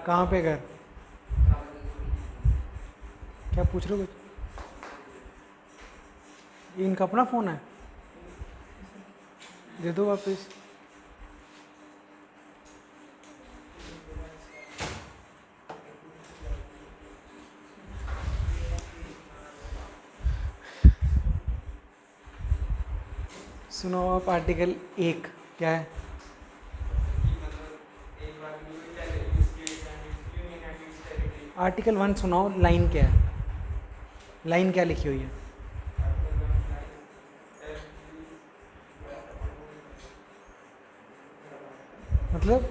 कहाँ पे घर? क्या पूछ रहे हो कुछ? ये इनका अपना फ़ोन है, दे दो वापस। सुनो आप, आर्टिकल 1 क्या है? आर्टिकल 1 सुनाओ, लाइन क्या है? लाइन क्या लिखी हुई है? मतलब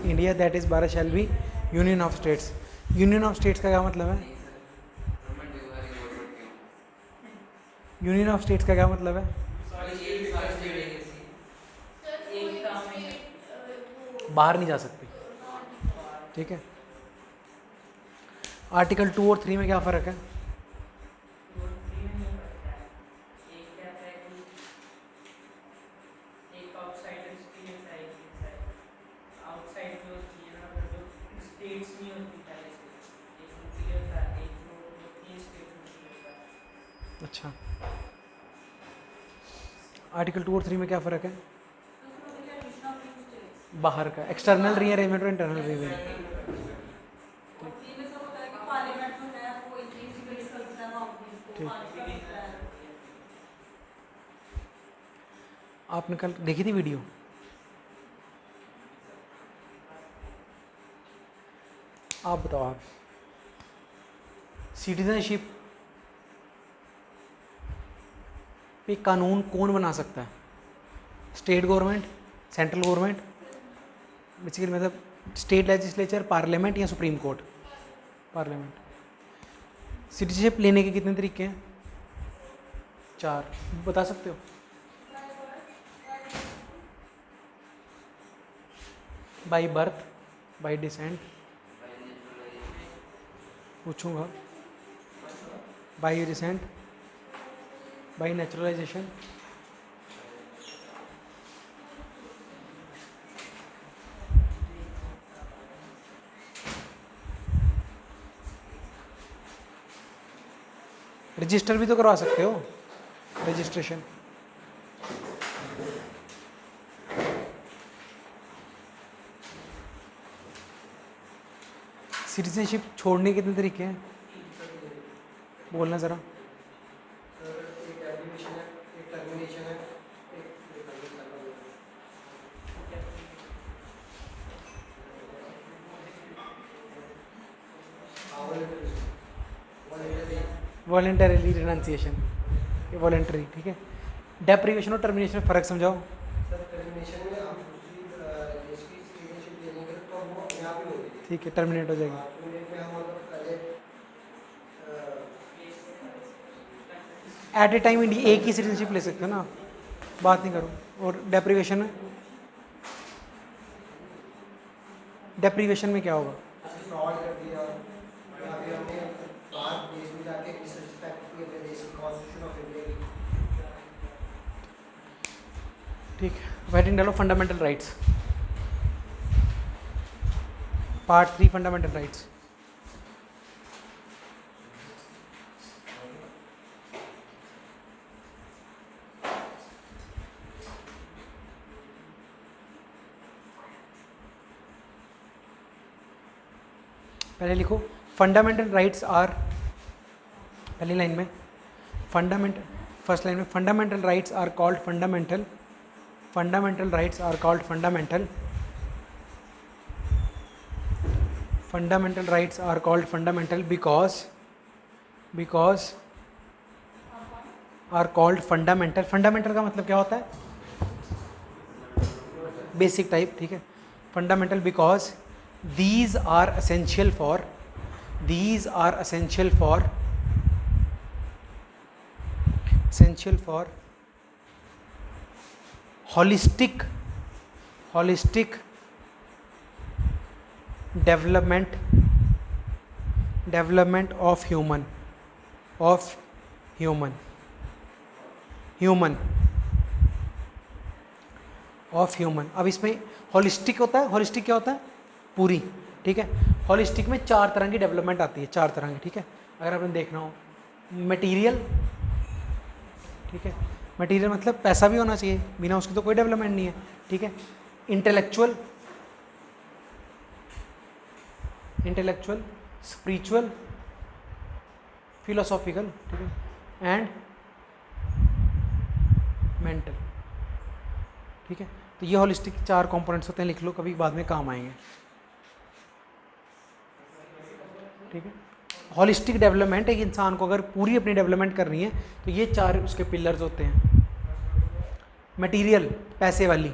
India that is Bharat shall be union of states. Union of states का क्या मतलब है? यूनियन ऑफ स्टेट्स का क्या मतलब है? बाहर नहीं जा सकते, ठीक है। आर्टिकल 2 और 3 में क्या फ़र्क है? अच्छा, आर्टिकल 2 और 3 में क्या फ़र्क है? बाहर का एक्सटर्नल रीअरेंजमेंट और इंटरनल रीअरेंजमेंट। आपने कल देखी थी वीडियो? आप बताओ, आप सिटीजनशिप पे कानून कौन बना सकता है? State government, central government, basically मतलब स्टेट लेजिस्लेचर, पार्लियामेंट या सुप्रीम कोर्ट? पार्लियामेंट। सिटीजनशिप लेने के कितने तरीके हैं? 4, बता सकते हो? बाई बर्थ, बाई डिसेंट, पूछूंगा, by descent, by naturalisation, register भी तो करवा सकते हो, रजिस्ट्रेशन। सिटीजनशिप छोड़ने के कितने तरीके हैं? बोलना ज़रा। वॉलेंटरीली रिनाउंसिएशन, ये वॉलेंटरी, ठीक है। डेप्रीवेशन और टर्मिनेशन में फ़र्क समझाओ। ठीक है, टर्मिनेट हो जाएगी। एट ए टाइम एक ही सिटीजनशिप ले सकते हो ना, बात नहीं करो। और डेप्रीवेशन में, डेप्रीवेशन में क्या होगा? ठीक है, हेडिंग डालो fundamental rights, part 3 fundamental rights. पहले लिखो, फंडामेंटल राइट्स आर, पहली लाइन में फंडामेंटल, फर्स्ट लाइन में fundamental rights are called fundamental, fundamental rights are called fundamental, fundamental rights are called fundamental because are called fundamental. Fundamental का मतलब क्या होता है? बेसिक टाइप, ठीक है। Fundamental because these are essential for holistic development of human of human. अब इसमें holistic होता है, होलिस्टिक क्या होता है? पूरी, ठीक है। होलिस्टिक में 4 तरह की डेवलपमेंट आती है, 4 तरह की, ठीक है। अगर आपने देखना हो, मटेरियल, ठीक है, मटेरियल मतलब पैसा भी होना चाहिए, बिना उसके तो कोई डेवलपमेंट नहीं है, ठीक है। इंटेलेक्चुअल, इंटेलेक्चुअल, स्पिरिचुअल, फिलोसॉफिकल, ठीक है, एंड मेंटल, ठीक है। तो ये होलिस्टिक 4 कंपोनेंट्स होते हैं, लिख लो, कभी बाद में काम आएंगे, ठीक है। होलिस्टिक डेवलपमेंट, एक इंसान को अगर पूरी अपनी डेवलपमेंट करनी है तो ये 4 उसके पिलर्स होते हैं। मटेरियल, पैसे वाली,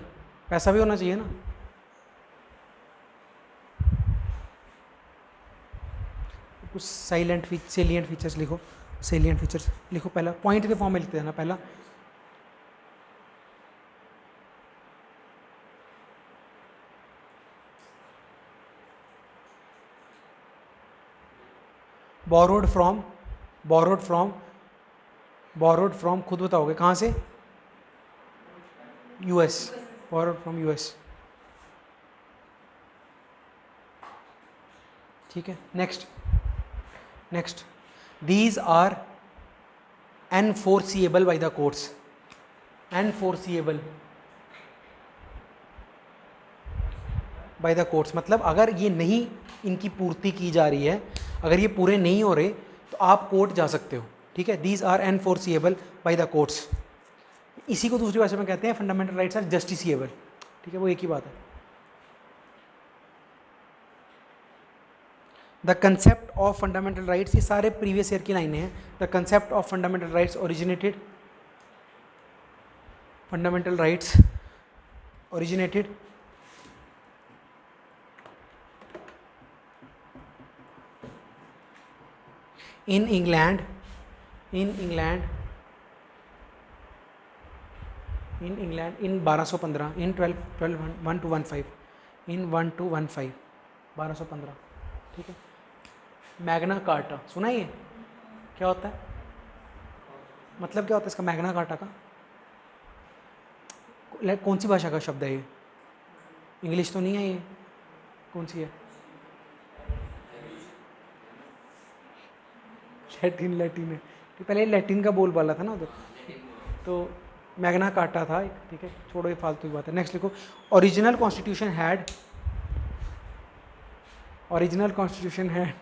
पैसा भी होना चाहिए ना। कुछ साइलेंट सेलिएंट फीचर्स लिखो, सेलिएंट फीचर्स लिखो, पहला पॉइंट के फॉर्म में लिखते हैं ना। पहला borrowed from, borrowed from, borrowed from, खुद बताओगे कहाँ से? यूएस, बोरोड फ्रॉम यूएस, ठीक है। Next, next, these are enforceable by the courts, enforceable by the courts मतलब अगर ये नहीं, इनकी पूर्ति की जा रही है, अगर ये पूरे नहीं हो रहे तो आप कोर्ट जा सकते हो, ठीक है। These are enforceable by the courts, इसी को दूसरी भाषा में कहते हैं फंडामेंटल राइट्स आर जस्टिसिएबल, ठीक है, वो एक ही बात है। The concept of fundamental rights, ये सारे प्रीवियस ईयर की लाइनें हैं। The concept of fundamental rights originated, fundamental rights originated in England, in 1215, in 1 to 15, 1215, ठीक है। मैग्ना कार्टा सुना है? ये क्या होता है, मतलब क्या होता है इसका मैग्ना कार्टा का? कौन सी भाषा का शब्द है ये? इंग्लिश तो नहीं है ये, कौन सी है? लैटिन, लैटिन है, तो पहले लैटिन का बोल वाला था ना उधर, तो मैग्ना कार्टा था, ठीक है, छोड़ो ये फालतू की बात है। नेक्स्ट लिखो, original constitution had, original constitution had,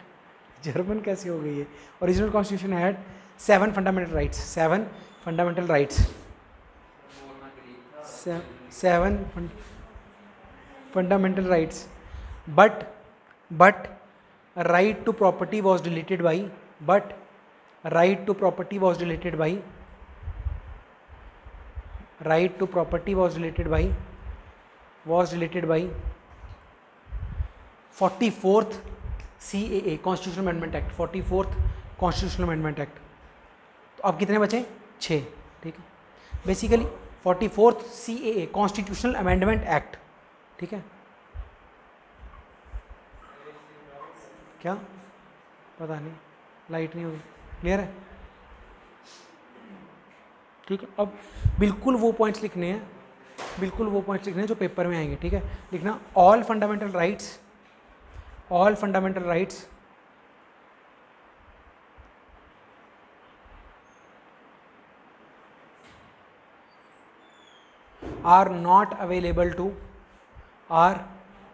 German कैसे हो गई है? Original constitution had 7 fundamental rights, 7 fundamental rights, 7 fundamental rights, but right to property was deleted by, but right to property was deleted by, right to property was deleted by 44th CAA Constitutional Amendment Act, 44th Constitutional Amendment Act। तो अब कितने बचे? 6, ठीक है। Basically 44th CAA Constitutional Amendment Act, ठीक है। क्या पता नहीं, लाइट नहीं होगी, क्लियर है, ठीक है। अब बिल्कुल वो पॉइंट्स लिखने हैं, बिल्कुल वो पॉइंट्स लिखने हैं जो पेपर में आएंगे, ठीक है। लिखना all fundamental rights, all fundamental rights are not available to, are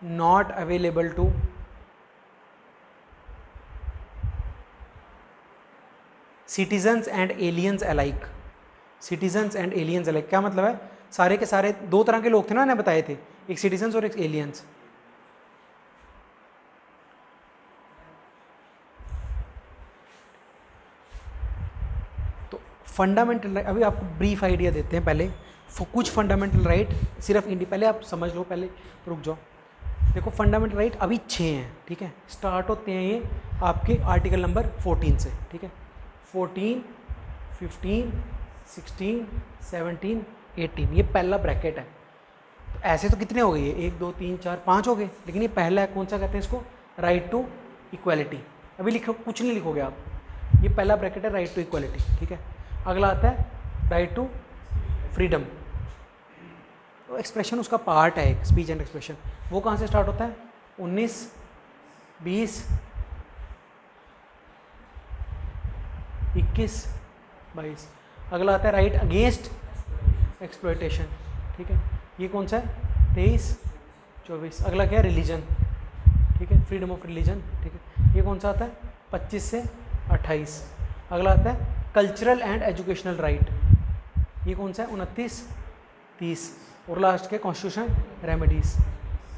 not available to citizens and aliens alike, citizens and aliens alike क्या मतलब है? सारे के सारे 2 तरह के लोग थे ना, मैंने बताए थे, एक सिटीजन्स और एक एलियंस। तो फंडामेंटल राइट, अभी आपको ब्रीफ आइडिया देते हैं पहले, कुछ फंडामेंटल राइट सिर्फ पहले आप समझ लो, पहले रुक जाओ। देखो फंडामेंटल राइट अभी 6 हैं, ठीक है। स्टार्ट होते हैं ये आपके आर्टिकल नंबर 14 से, ठीक है। 14, 15, 16, 17, 18, ये पहला ब्रैकेट है। तो ऐसे तो कितने हो गए ये? 1 2 3 4 5 हो गए, लेकिन ये पहला है, कौन सा कहते हैं इसको? Right to equality. अभी लिखो, कुछ नहीं लिखोगे आप, ये पहला ब्रैकेट है राइट टू इक्वालिटी, ठीक है। अगला आता है राइट टू फ्रीडम, तो एक्सप्रेशन उसका पार्ट है एक, स्पीच एंड एक्सप्रेशन। वो कहाँ से स्टार्ट होता है? 19, 20, 21, 22। अगला आता है राइट अगेंस्ट एक्सप्लॉयटेशन, ठीक है, ये कौन सा है? 23, 24। अगला क्या है? रिलीजन, ठीक है, फ्रीडम ऑफ रिलीजन, ठीक है, ये कौन सा आता है? 25 से 28। अगला आता है कल्चरल एंड एजुकेशनल राइट, ये कौन सा है? 29, 30। और लास्ट के कॉन्स्टिट्यूशन रेमेडीज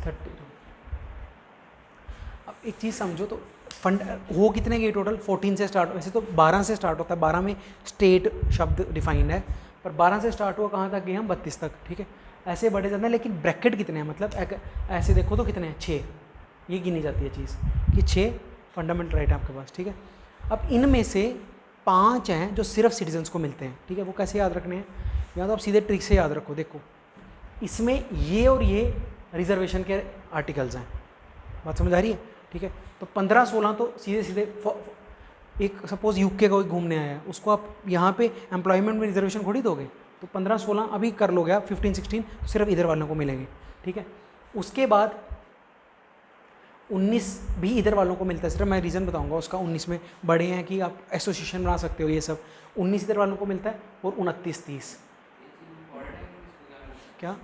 32। अब एक चीज़ समझो तो फंड हो कितने के टोटल? 14 से स्टार्ट, वैसे तो 12 से स्टार्ट होता है, 12 में स्टेट शब्द डिफाइंड है, पर 12 से स्टार्ट हुआ कहाँ तक गए हम? 32 तक, ठीक है। ऐसे बढ़े जाते हैं, लेकिन ब्रैकेट कितने हैं? मतलब ऐसे देखो तो कितने हैं? 6, ये गिनी जाती है चीज़ कि 6 फंडामेंटल राइट है आपके पास, ठीक है। अब इनमें से 5 हैं जो सिर्फ सिटीजन्स को मिलते हैं, ठीक है। वो कैसे याद रखने हैं? या तो आप सीधे ट्रिक से याद रखो। देखो इसमें ये और ये रिजर्वेशन के आर्टिकल्स हैं, बात समझ आ रही है, ठीक है। तो 15, 16 तो सीधे सीधे एक सपोज यूके का कोई घूमने आया है, उसको आप यहाँ पे एम्प्लॉयमेंट में रिजर्वेशन थोड़ी दोगे, तो 15, 16 अभी कर लोगे आप, 15, 16 सिर्फ इधर वालों को मिलेंगे, ठीक है। उसके बाद 19 भी इधर वालों को मिलता है, सिर्फ मैं रीज़न बताऊंगा उसका। 19 में बड़े हैं कि आप एसोसिएशन बना सकते हो, ये सब 19 इधर वालों को मिलता है, और 29, 30 क्या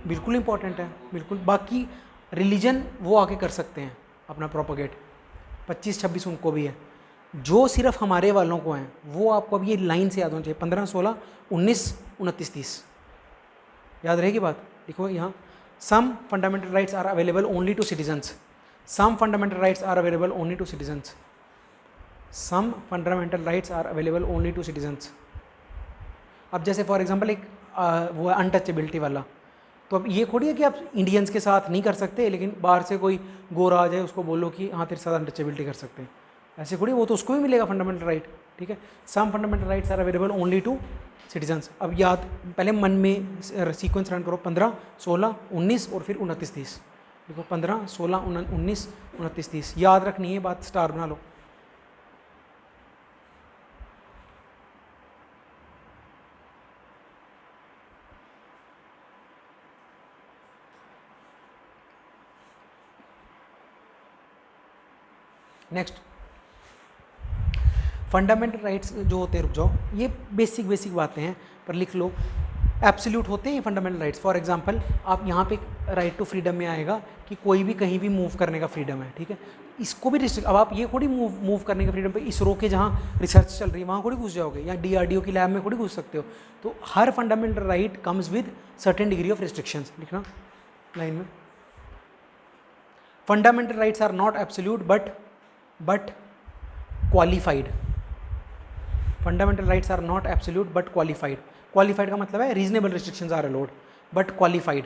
बिल्कुल इंपॉर्टेंट है, बिल्कुल। बाकी रिलीजन वो आके कर सकते हैं अपना प्रोपोगेट, 25, 26 उनको भी है। जो सिर्फ हमारे वालों को हैं वो आपको अब ये लाइन से याद होना चाहिए, 15, 16, 19, 29, 30 याद रहेगी बात। देखो यहाँ some fundamental rights are available only to citizens, some fundamental rights are available only to citizens, some fundamental rights are available only to citizens. अब जैसे फॉर एग्जांपल एक वो है अनटचेबिलिटी वाला, तो अब ये थोड़ी है कि आप इंडियंस के साथ नहीं कर सकते, लेकिन बाहर से कोई गोरा आ जाए उसको बोलो कि हाँ तेरे साथ अनटचेबिलिटी कर सकते हैं, ऐसे थोड़ी, वो तो उसको भी मिलेगा फंडामेंटल राइट, ठीक है। Some fundamental rights are available only to citizens. अब याद पहले मन में सीक्वेंस रन करो, 15, 16, 19 और फिर 29, 30। देखो 15, 16, 19, 29, 30 याद रखनी है बात, स्टार बना लो। नेक्स्ट फंडामेंटल राइट्स जो होते हैं, रुक जाओ, ये बेसिक बातें हैं पर लिख लो। एब्सोल्यूट होते हैं फंडामेंटल राइट्स। फॉर एग्जांपल आप यहाँ पे राइट टू फ्रीडम में आएगा कि कोई भी कहीं भी मूव करने का फ्रीडम है, ठीक है। इसको भी रिस्ट्रिक्ट, अब आप ये थोड़ी मूव करने का फ्रीडम पे इसरो के जहाँ रिसर्च चल रही है वहाँ थोड़ी घुस जाओगे, या DRDO की लैब में थोड़ी घुस सकते हो। तो हर fundamental right comes with certain degree of restrictions, लिखना लाइन में। Fundamental rights are not absolute but qualified. Fundamental rights are not absolute but qualified. Qualified का मतलब है reasonable restrictions are allowed, but qualified,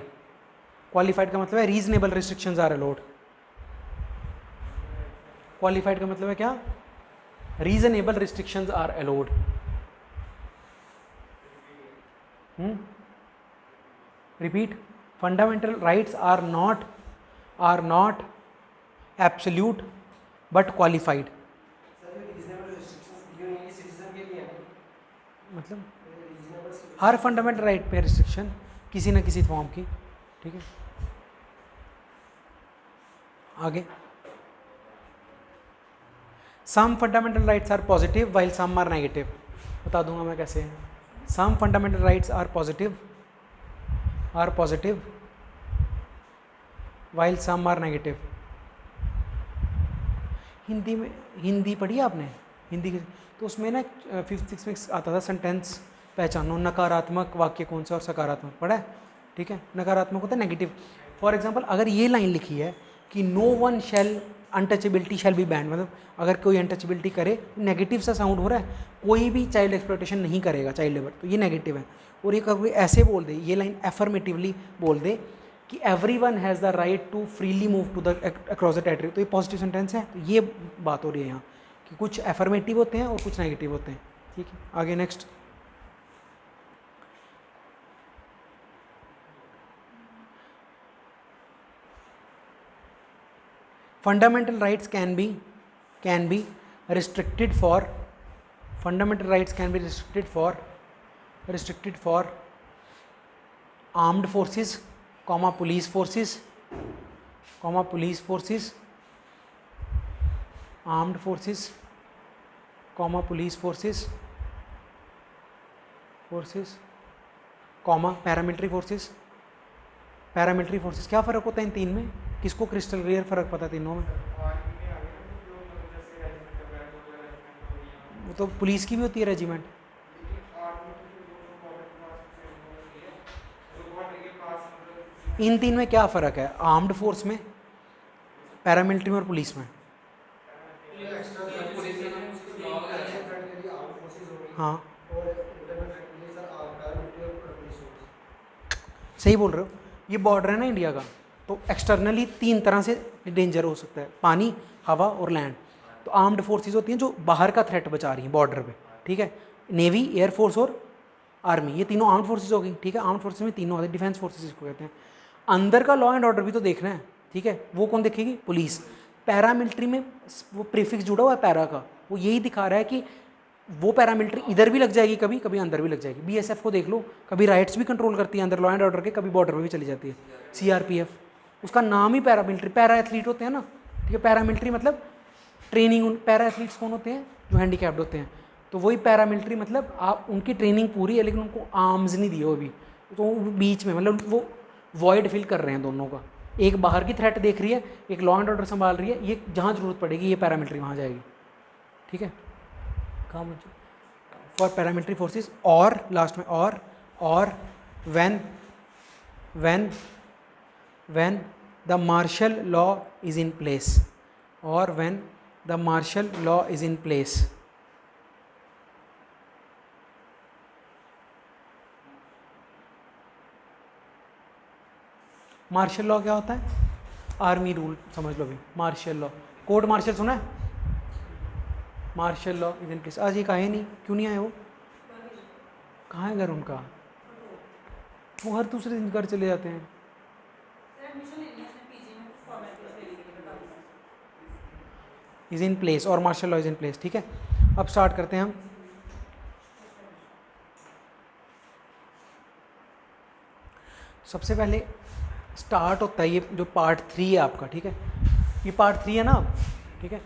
qualified का मतलब है reasonable restrictions are allowed. Qualified का मतलब है क्या? Reasonable restrictions are allowed. Repeat, fundamental rights are not absolute but qualified. मतलब हर फंडामेंटल राइट पे रिस्ट्रिक्शन किसी न किसी फॉर्म की, ठीक है। आगे, some fundamental rights are positive while some are negative. बता दूंगा मैं कैसे है। Some fundamental rights are positive while some are negative. Hindi में, हिंदी पढ़ी आपने हिंदी की? तो उसमें ना 5th 6th में आता था सेंटेंस पहचानो, नकारात्मक वाक्य कौन सा और सकारात्मक, पढ़ा है, ठीक है। नकारात्मक होता है नेगेटिव। फॉर एग्जांपल अगर ये लाइन लिखी है कि no one shall untouchability shall be banned, मतलब अगर कोई अनटचेबिलिटी करे, नेगेटिव सा साउंड हो रहा है, कोई भी चाइल्ड एक्सप्लॉयटेशन नहीं करेगा, चाइल्ड लेबर, तो ये नेगेटिव है। और ये कभी ऐसे बोल दे, ये लाइन एफर्मेटिवली बोल दे कि everyone has the right to freely move to the across the territory, तो ये पॉजिटिव सेंटेंस है। तो ये बात हो रही है यहाँ कि कुछ एफर्मेटिव होते हैं और कुछ नेगेटिव होते हैं, ठीक है। आगे next, fundamental rights can be restricted for, fundamental rights can be restricted for armed forces comma police forces comma police forces, armed forces comma police forces comma paramilitary forces. Paramilitary forces क्या फ़र्क होता है इन तीन में? किसको crystal clear फ़र्क पता तीनों में? वो तो पुलिस की भी होती है रेजिमेंट। इन तीन में क्या फ़र्क है? आर्म्ड फोर्स में, पैरामिलिट्री में और पुलिस में। हाँ सही बोल रहे हो। ये बॉर्डर है ना इंडिया का, तो एक्सटर्नली तीन तरह से डेंजर हो सकता है, पानी, हवा और लैंड। तो आर्म्ड फोर्सेस होती हैं जो बाहर का थ्रेट बचा रही हैं बॉर्डर पे, ठीक है। नेवी, एयरफोर्स और आर्मी, ये तीनों आर्म्ड फोर्सेस हो गई, ठीक है। आर्म्ड फोर्सेस में तीनों होते हैं, डिफेंस फोर्सेस इसको कहते हैं। अंदर का लॉ एंड ऑर्डर भी तो देखना है, ठीक है। वो कौन देखेगी? पुलिस। पैरामिलिट्री में वो प्रीफिक्स जुड़ा हुआ है पैरा का, वो यही दिखा रहा है कि वो पैरामिलिट्री इधर भी लग जाएगी कभी, कभी अंदर भी लग जाएगी। बीएसएफ को देख लो, कभी राइट्स भी कंट्रोल करती है अंदर लॉ एंड ऑर्डर के, कभी बॉर्डर में भी चली जाती है। सीआरपीएफ, उसका नाम ही पैरामिलिट्री, पैरा एथलीट होते हैं ना, ठीक है। पैरामिलिट्री मतलब ट्रेनिंग, पैरा एथलीट्स कौन होते हैं? जो हैंडीकैप्ड होते हैं। तो वही पैरामिलिट्री मतलब आप उनकी ट्रेनिंग पूरी है लेकिन उनको आर्म्स नहीं दिए अभी, तो बीच में मतलब वो वॉइड फिल कर रहे हैं दोनों का। एक बाहर की थ्रेट देख रही है, एक लॉ एंड ऑर्डर संभाल रही है, ये जहाँ जरूरत पड़ेगी ये पैरामिलिट्री वहाँ जाएगी, ठीक है। कहाँ मुझे फॉर पैरामिलिट्री फोर्सेस, और लास्ट में और when the martial law is in place, और when the martial law is in place. Martial law क्या होता है? आर्मी रूल समझ लो भी, मार्शल लॉ, कोर्ट मार्शल सुना है? Martial law is in place. आज ये कहा नहीं, क्यों नहीं आए वो? कहाँ है घर उनका? वो हर दूसरे दिन घर चले जाते हैं। इज इन प्लेस और martial law is in place, ठीक है। अब स्टार्ट करते हैं हम। सबसे पहले स्टार्ट होता है ये जो पार्ट 3 है आपका, ठीक है। ये पार्ट 3 है ना, ठीक है।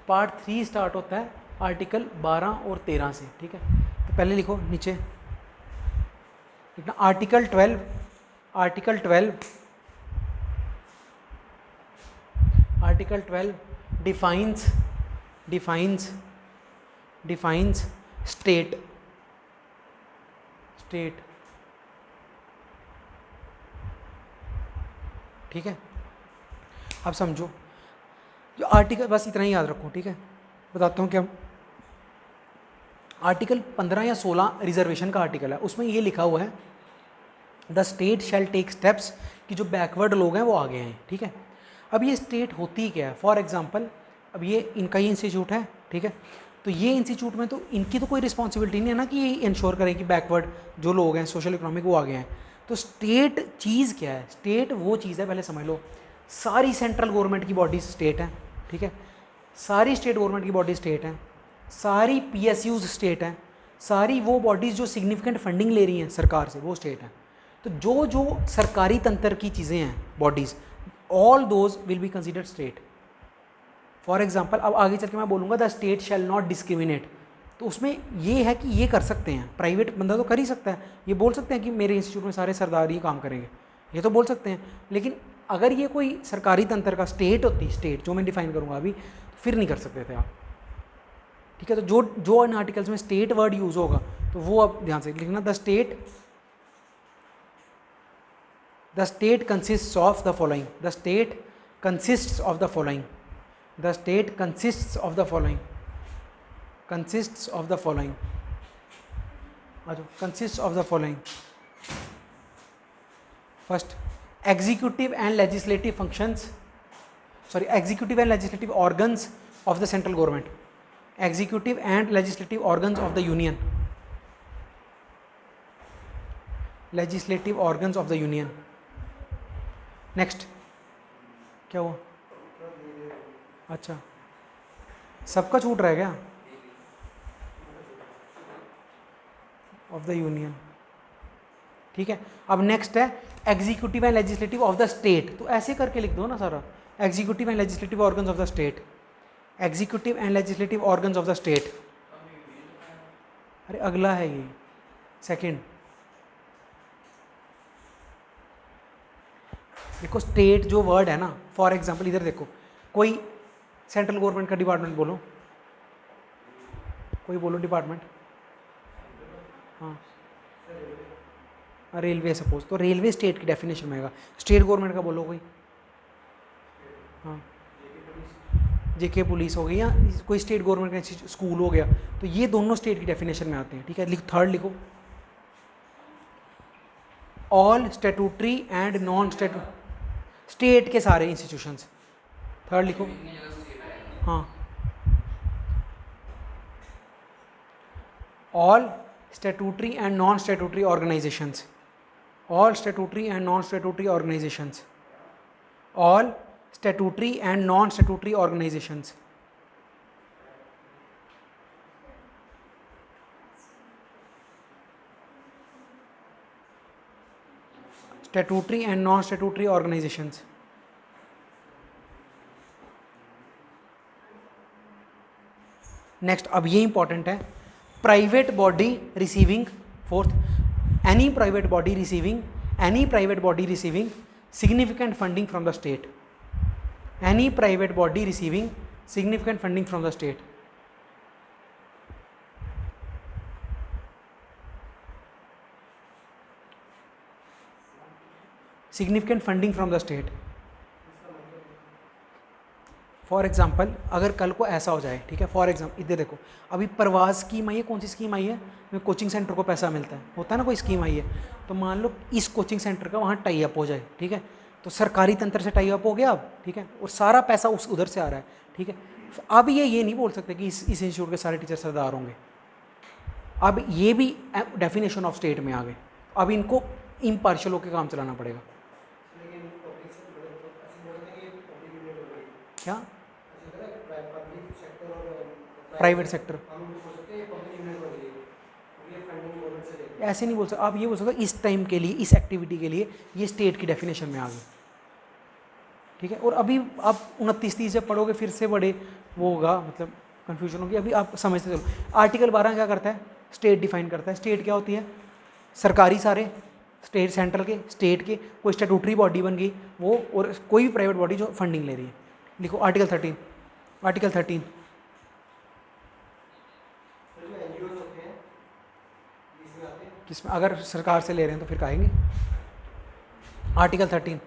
पार्ट 3 स्टार्ट होता है आर्टिकल 12 और 13 से, ठीक है। तो पहले लिखो नीचे, लिखना आर्टिकल 12, आर्टिकल 12 डिफाइंस स्टेट, ठीक है। अब समझो जो आर्टिकल, बस इतना ही याद रखो, ठीक है। बताता हूँ क्या। आर्टिकल 15 या 16 रिजर्वेशन का आर्टिकल है, उसमें ये लिखा हुआ है the state shall take steps, कि जो बैकवर्ड लोग हैं वो आगे हैं, ठीक है। अब ये स्टेट होती क्या है? फॉर एग्जांपल अब ये इनका ही इंस्टीट्यूट है, ठीक है। तो ये इंस्टीट्यूट में तो इनकी तो कोई रिस्पॉन्सिबिलिटी नहीं है ना कि ये इंश्योर करें कि बैकवर्ड जो लोग हैं सोशल इकोनॉमिक वो आगे हैं। तो स्टेट चीज़ क्या है? स्टेट वो चीज़ है, पहले समझ लो, सारी सेंट्रल गवर्नमेंट की बॉडीज स्टेट हैं, ठीक है। सारी स्टेट गवर्नमेंट की बॉडी स्टेट हैं, सारी पीएसयूज स्टेट हैं, सारी वो बॉडीज़ जो सिग्निफिकेंट फंडिंग ले रही हैं सरकार से वो स्टेट हैं। तो जो जो सरकारी तंत्र की चीज़ें हैं bodies, all those will be considered state. For example अब आगे चल के मैं बोलूँगा the state shall not discriminate, तो उसमें ये है कि ये कर सकते हैं, प्राइवेट बंदा तो कर ही सकता है, ये बोल सकते हैं कि मेरे इंस्टीट्यूट में सारे सरदार ही काम करेंगे, ये तो बोल सकते हैं। लेकिन अगर ये कोई सरकारी तंत्र का स्टेट होती, स्टेट जो मैं डिफाइन करूँगा अभी, फिर नहीं कर सकते थे आप, ठीक है। तो जो जो इन आर्टिकल्स में स्टेट वर्ड यूज़ होगा तो वो अब ध्यान से लिखना, the state consists of the following, the state consists of the following, the state consists of the following, consists of the following, consists of the following. First, executive and legislative functions, sorry executive and legislative organs of the central government, executive and legislative organs of the union, legislative organs of the union। next क्या हुआ? अच्छा सबका छूट रहा है क्या? Of the union, ठीक है। अब नेक्स्ट है executive and legislative of the state, तो ऐसे करके लिख दो ना सारा, executive and legislative organs of the state, executive and legislative organs of the state. अरे अगला है ये सेकंड। देखो स्टेट जो वर्ड है ना, फॉर एग्जांपल इधर देखो, कोई सेंट्रल गवर्नमेंट का डिपार्टमेंट बोलो, कोई बोलो डिपार्टमेंट, हाँ रेलवे सपोज, तो रेलवे स्टेट की डेफिनेशन में आएगा। स्टेट गवर्नमेंट का बोलो कोई, हाँ जेके पुलिस हो गई या कोई स्टेट गवर्नमेंट का स्कूल हो गया, तो ये दोनों स्टेट की डेफिनेशन में आते हैं। ठीक है, थर्ड लिखो, all statutory and non statute, state के सारे इंस्टीट्यूशंस। थर्ड लिखो, हाँ all statutory and non statutory organisations, all statutory and non-statutory organizations, all statutory and non-statutory organizations, statutory and non-statutory organizations। Next, अब ये इंपॉर्टेंट है, private body receiving, fourth, any private body receiving significant funding from the state, any private body receiving significant funding from the state, significant funding from the state। For example अगर कल को ऐसा हो जाए, ठीक है, फॉर एग्जाम्पल इधर देखो, अभी प्रवास स्कीम आई है, कौन सी स्कीम आई है, में कोचिंग सेंटर को पैसा मिलता है, होता है ना, कोई स्कीम आई है, तो मान लो इस कोचिंग सेंटर का वहाँ टाई अप हो जाए, ठीक है, तो सरकारी तंत्र से टाई अप हो गया अब, ठीक है, और सारा पैसा उस उधर से आ रहा है, ठीक है। अब ये नहीं बोल सकते कि इस इंस्टीट्यूट के सारे टीचर सरदार होंगे, अब ये भी डेफिनेशन ऑफ स्टेट में आ गए, अब इनको इम्पार्शियल होकर काम चलाना पड़ेगा। क्या प्राइवेट सेक्टर, ऐसे नहीं बोल सकते आप, ये बोल सकते इस टाइम के लिए, इस एक्टिविटी के लिए ये स्टेट की डेफिनेशन में आ गई, ठीक है। और अभी आप 29-30 जब पढ़ोगे फिर से बड़े वो होगा, मतलब कन्फ्यूजन होगी, अभी आप समझते चलो। आर्टिकल 12 क्या करता है, स्टेट डिफाइन करता है। स्टेट क्या होती है, सरकारी सारे स्टेट, सेंट्रल के, स्टेट के, कोई स्टैट्यूटरी बॉडी बन गई वो, और कोई भी प्राइवेट बॉडी जो फंडिंग ले रही है। लिखो आर्टिकल 13, आर्टिकल 13 किसमें, अगर सरकार से ले रहे हैं तो फिर कहेंगे आर्टिकल 13,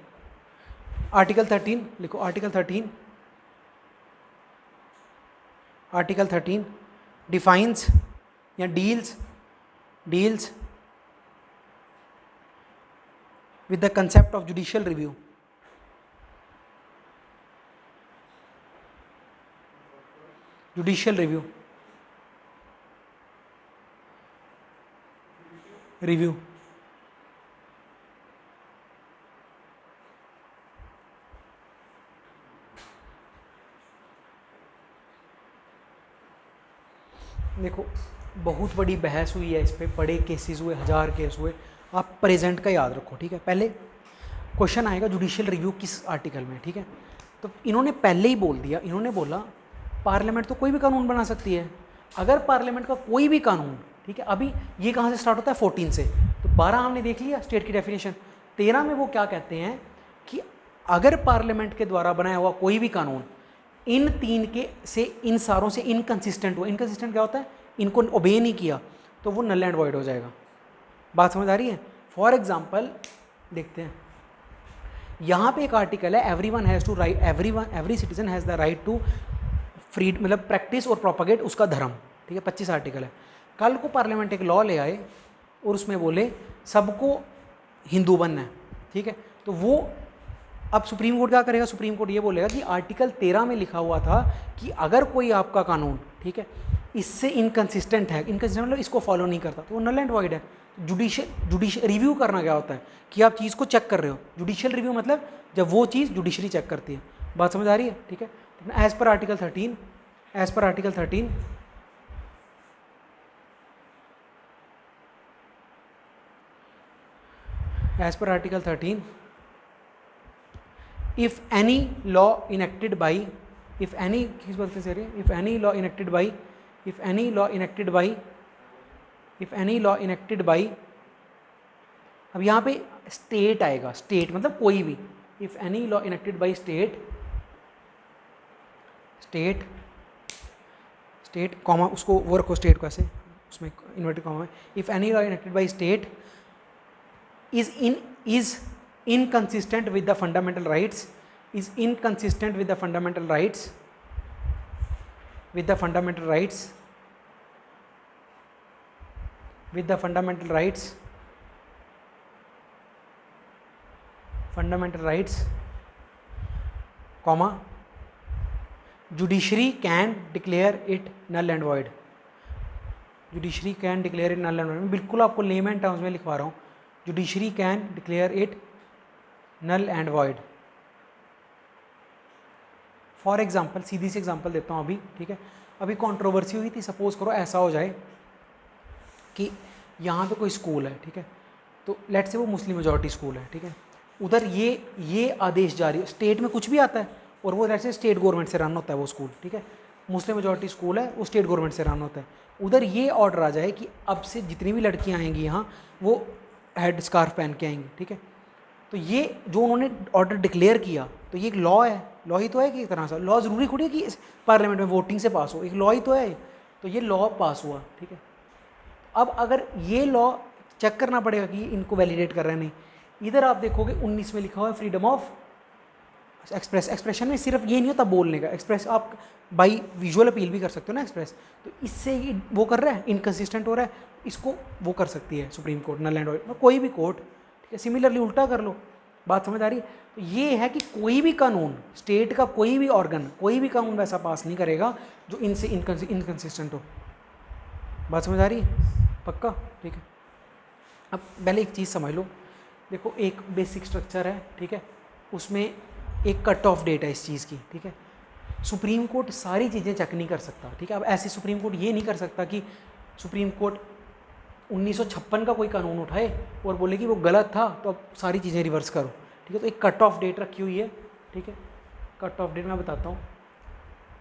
आर्टिकल 13 लिखो, आर्टिकल 13, आर्टिकल 13 डिफाइंस या deals with the concept of judicial review, judicial review, review, देखो बहुत बड़ी बहस हुई है इस पे, बड़े केसेस हुए, 1000 केस हुए, आप प्रेजेंट का याद रखो, ठीक है। पहले क्वेश्चन आएगा जुडिशियल रिव्यू किस आर्टिकल में, ठीक है, तो इन्होंने पहले ही बोल दिया, इन्होंने बोला पार्लियामेंट तो कोई भी कानून बना सकती है, अगर पार्लियामेंट का कोई भी कानून, ठीक है, अभी ये कहाँ से स्टार्ट होता है, 14 से, तो 12 हमने देख लिया स्टेट की डेफिनेशन, 13 में वो क्या कहते हैं कि अगर पार्लियामेंट के द्वारा बनाया हुआ कोई भी कानून इन 3 के से, इन सारों से इनकंसिस्टेंट हुआ, इनकंसिस्टेंट क्या होता है, इनको ओबे नहीं किया, तो वो नल एंड वॉइड हो जाएगा। बात समझ आ रही है। फॉर एग्जाम्पल देखते हैं, यहाँ पे एक आर्टिकल है, everyone has to right, every citizen has the right to free, मतलब प्रैक्टिस और प्रोपागेट उसका धर्म, ठीक है, 25 आर्टिकल है। कल को पार्लियामेंट एक लॉ ले आए और उसमें बोले सबको हिंदू बनना है, ठीक है, तो वो अब सुप्रीम कोर्ट क्या करेगा, सुप्रीम कोर्ट ये बोलेगा कि आर्टिकल 13 में लिखा हुआ था कि अगर कोई आपका कानून, ठीक है, इससे इनकंसिस्टेंट है, इनकंसिस्टेंट मतलब इसको फॉलो नहीं करता, तो वो नल एंड वॉइड है। जुडिशियल रिव्यू करना क्या होता है कि आप चीज़ को चेक कर रहे हो, जुडिशियल रिव्यू मतलब जब वो चीज़ जुडिशरी चेक करती है। बात समझ आ रही है, ठीक है। As per article 13, as per article 13 as per article 13, if any law enacted by, if any किस बात से रही है, if any law enacted by, if any law enacted by, if any law enacted by, अब यहाँ पे state आएगा, state मतलब कोई भी, if any law enacted by state, state, state comma उसको वो रखो स्टेट को ऐसे, उसमें इन्वर्टेड कॉमा है, if any law enacted by state is inconsistent with the fundamental rights, is inconsistent with the fundamental rights, with the fundamental rights, with the fundamental rights, fundamental rights, comma, judiciary can declare it null and void, judiciary can declare it null and void, बिल्कुल आपको layman terms में लिखवा रहा हूँ, judiciary can declare it null and void. For example, सीधी सी example देता हूँ अभी, ठीक है, अभी कंट्रोवर्सी हुई थी, सपोज करो ऐसा हो जाए कि यहाँ पे कोई स्कूल है, ठीक है, तो लेट्स से वो मुस्लिम मेजॉरिटी स्कूल है, ठीक है, उधर ये आदेश जारी, स्टेट में कुछ भी आता है और वो लेट्स से स्टेट गवर्नमेंट से रन होता है वो स्कूल, ठीक है, मुस्लिम मेजॉरिटी स्कूल है, वो स्टेट गवर्नमेंट से रन होता है, उधर ये ऑर्डर आ जाए कि अब से जितनी भी लड़कियाँ आएंगी यहाँ वो हेड स्कार्फ पहन के आएंगी, ठीक है, तो ये जो उन्होंने ऑर्डर डिक्लेयर किया तो ये एक लॉ है, लॉ ही तो है कि एक तरह से, लॉ ज़रूरी थोड़ी है कि पार्लियामेंट में वोटिंग से पास हो, एक लॉ ही तो है, तो ये लॉ पास हुआ, ठीक है, अब अगर ये लॉ चेक करना पड़ेगा कि इनको वैलिडेट कर रहे हैं नहीं, इधर आप देखोगे 19 में लिखा हुआ है फ्रीडम ऑफ एक्सप्रेस, एक्सप्रेशन में सिर्फ ये नहीं होता बोलने का, एक्सप्रेस आप बाई विजुअल अपील भी कर सकते हो ना एक्सप्रेस, तो इससे ये वो कर रहा है, इनकन्सिस्टेंट हो रहा है, इसको वो कर सकती है supreme court, null and void, कोई भी कोर्ट, ठीक है, सिमिलरली उल्टा कर लो, बात समझ आ रही है, तो ये है कि कोई भी कानून, स्टेट का कोई भी ऑर्गन, कोई भी कानून वैसा पास नहीं करेगा जो इनसे इनकन्सिस्टेंट हो, बात समझ आ रही है, पक्का, ठीक है, अब पहले एक चीज़ समझ लो, देखो एक बेसिक स्ट्रक्चर है, ठीक है, उसमें एक कट ऑफ डेट है इस चीज़ की, ठीक है, सुप्रीम कोर्ट सारी चीज़ें चेक नहीं कर सकता, ठीक है, अब ऐसे सुप्रीम कोर्ट ये नहीं कर सकता कि सुप्रीम कोर्ट 1956 का कोई कानून उठाए और बोले कि वो गलत था तो अब सारी चीज़ें रिवर्स करो, ठीक है, तो एक कट ऑफ डेट रखी हुई है, ठीक है, कट ऑफ डेट मैं बताता हूँ,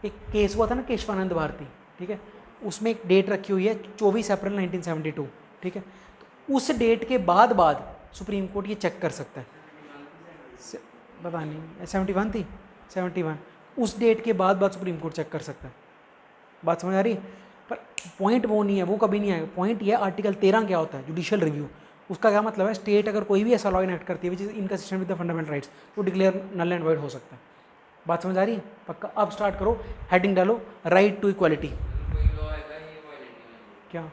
एक केस हुआ था ना केशवानंद भारती, ठीक है, उसमें एक डेट रखी हुई है 24 अप्रैल 1972, ठीक है, तो उस डेट के बाद सुप्रीम कोर्ट ये चेक कर सकता है, पता नहीं 71 थी, 71, उस डेट के बाद सुप्रीम कोर्ट चेक कर सकता है, बात समझ आ रही, पर पॉइंट वो नहीं है, वो कभी नहीं आएगा, पॉइंट ये आर्टिकल 13 क्या होता है, जुडिशियल रिव्यू, उसका क्या मतलब है, स्टेट अगर कोई भी ऐसा लॉ इनेक्ट करती है which is inconsistent with the fundamental rights तो डिक्लेयर नल एंड वॉइड हो सकता है, बात समझ आ रही है, पक्का, अब स्टार्ट करो, हेडिंग डालो, राइट टू इक्वालिटी, क्या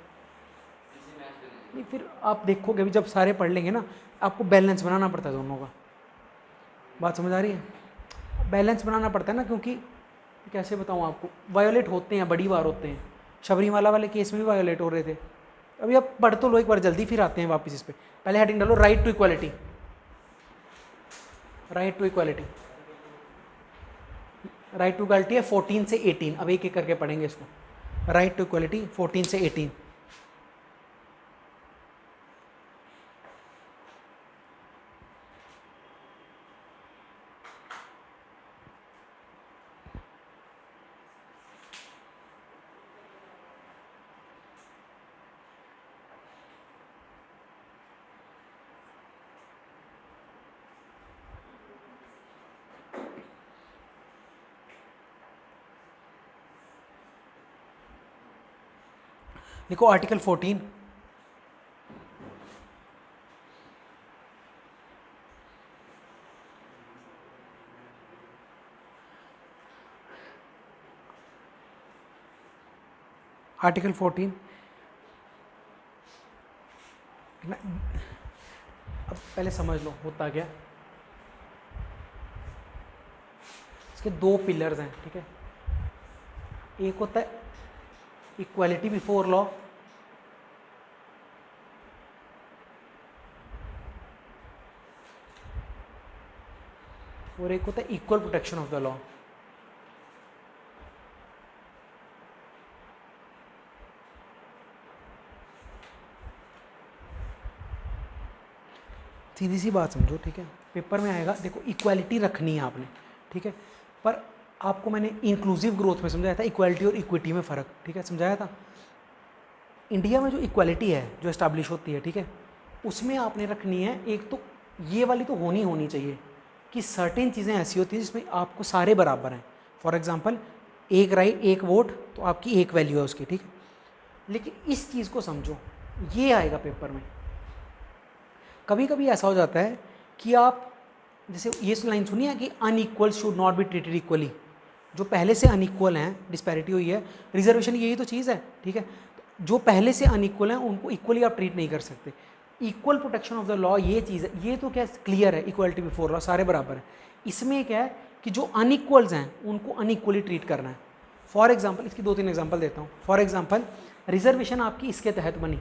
नहीं, फिर आप देखोगे अभी जब सारे पढ़ लेंगे ना, आपको बैलेंस बनाना पड़ता है दोनों का, बात समझ आ रही है, बैलेंस बनाना पड़ता है ना, क्योंकि कैसे बताऊँ आपको, वायोलेट होते हैं, बड़ी बार होते हैं, शबरीमाला वाले केस में भी वायोलेट हो रहे थे, अभी आप पढ़ तो लो एक बार जल्दी, फिर आते हैं वापस इस पर, पहले हेडिंग डालो right to equality, right to equality, right to equality है 14 से 18, अब एक एक करके पढ़ेंगे इसको, राइट टू इक्वालिटी 14 से 18, देखो आर्टिकल 14, आर्टिकल 14, अब पहले समझ लो होता क्या, इसके दो पिलर्स हैं, ठीक है, एक होता है इक्वालिटी बिफोर लॉ, और एक होता है equal protection of the law, सीधी सी बात समझो, ठीक है। पेपर में आएगा, देखो इक्वालिटी रखनी है आपने, ठीक है। पर आपको मैंने इंक्लूसिव ग्रोथ में समझाया था, इक्वालिटी और इक्विटी में फ़र्क, ठीक है, समझाया था। इंडिया में जो इक्वालिटी है जो एस्टैब्लिश होती है, ठीक है, उसमें आपने रखनी है एक तो ये वाली तो होनी चाहिए कि सर्टेन चीज़ें ऐसी होती हैं जिसमें आपको सारे बराबर हैं। फॉर एग्जांपल एक राइट एक वोट तो आपकी एक वैल्यू है उसकी, ठीक है। लेकिन इस चीज़ को समझो, ये आएगा पेपर में। कभी कभी ऐसा हो जाता है कि आप जैसे ये लाइन सुनी है कि unequal should not be treated equally, जो पहले से अनइक्वल हैं, डिस्पैरिटी हुई है, रिजर्वेशन यही तो चीज़ है, ठीक है। जो पहले से अनइक्वल हैं उनको इक्वली आप ट्रीट नहीं कर सकते। Equal protection of the law ये चीज़ है, ये तो क्या क्लियर है, इक्वलिटी बिफोर लॉ सारे बराबर हैं। इसमें क्या है कि जो अनइक्वल्स हैं उनको अनइक्वली ट्रीट करना है। फॉर एग्जाम्पल इसकी 2-3 एग्जाम्पल देता हूँ। फॉर एग्जाम्पल रिजर्वेशन आपकी इसके तहत बनी,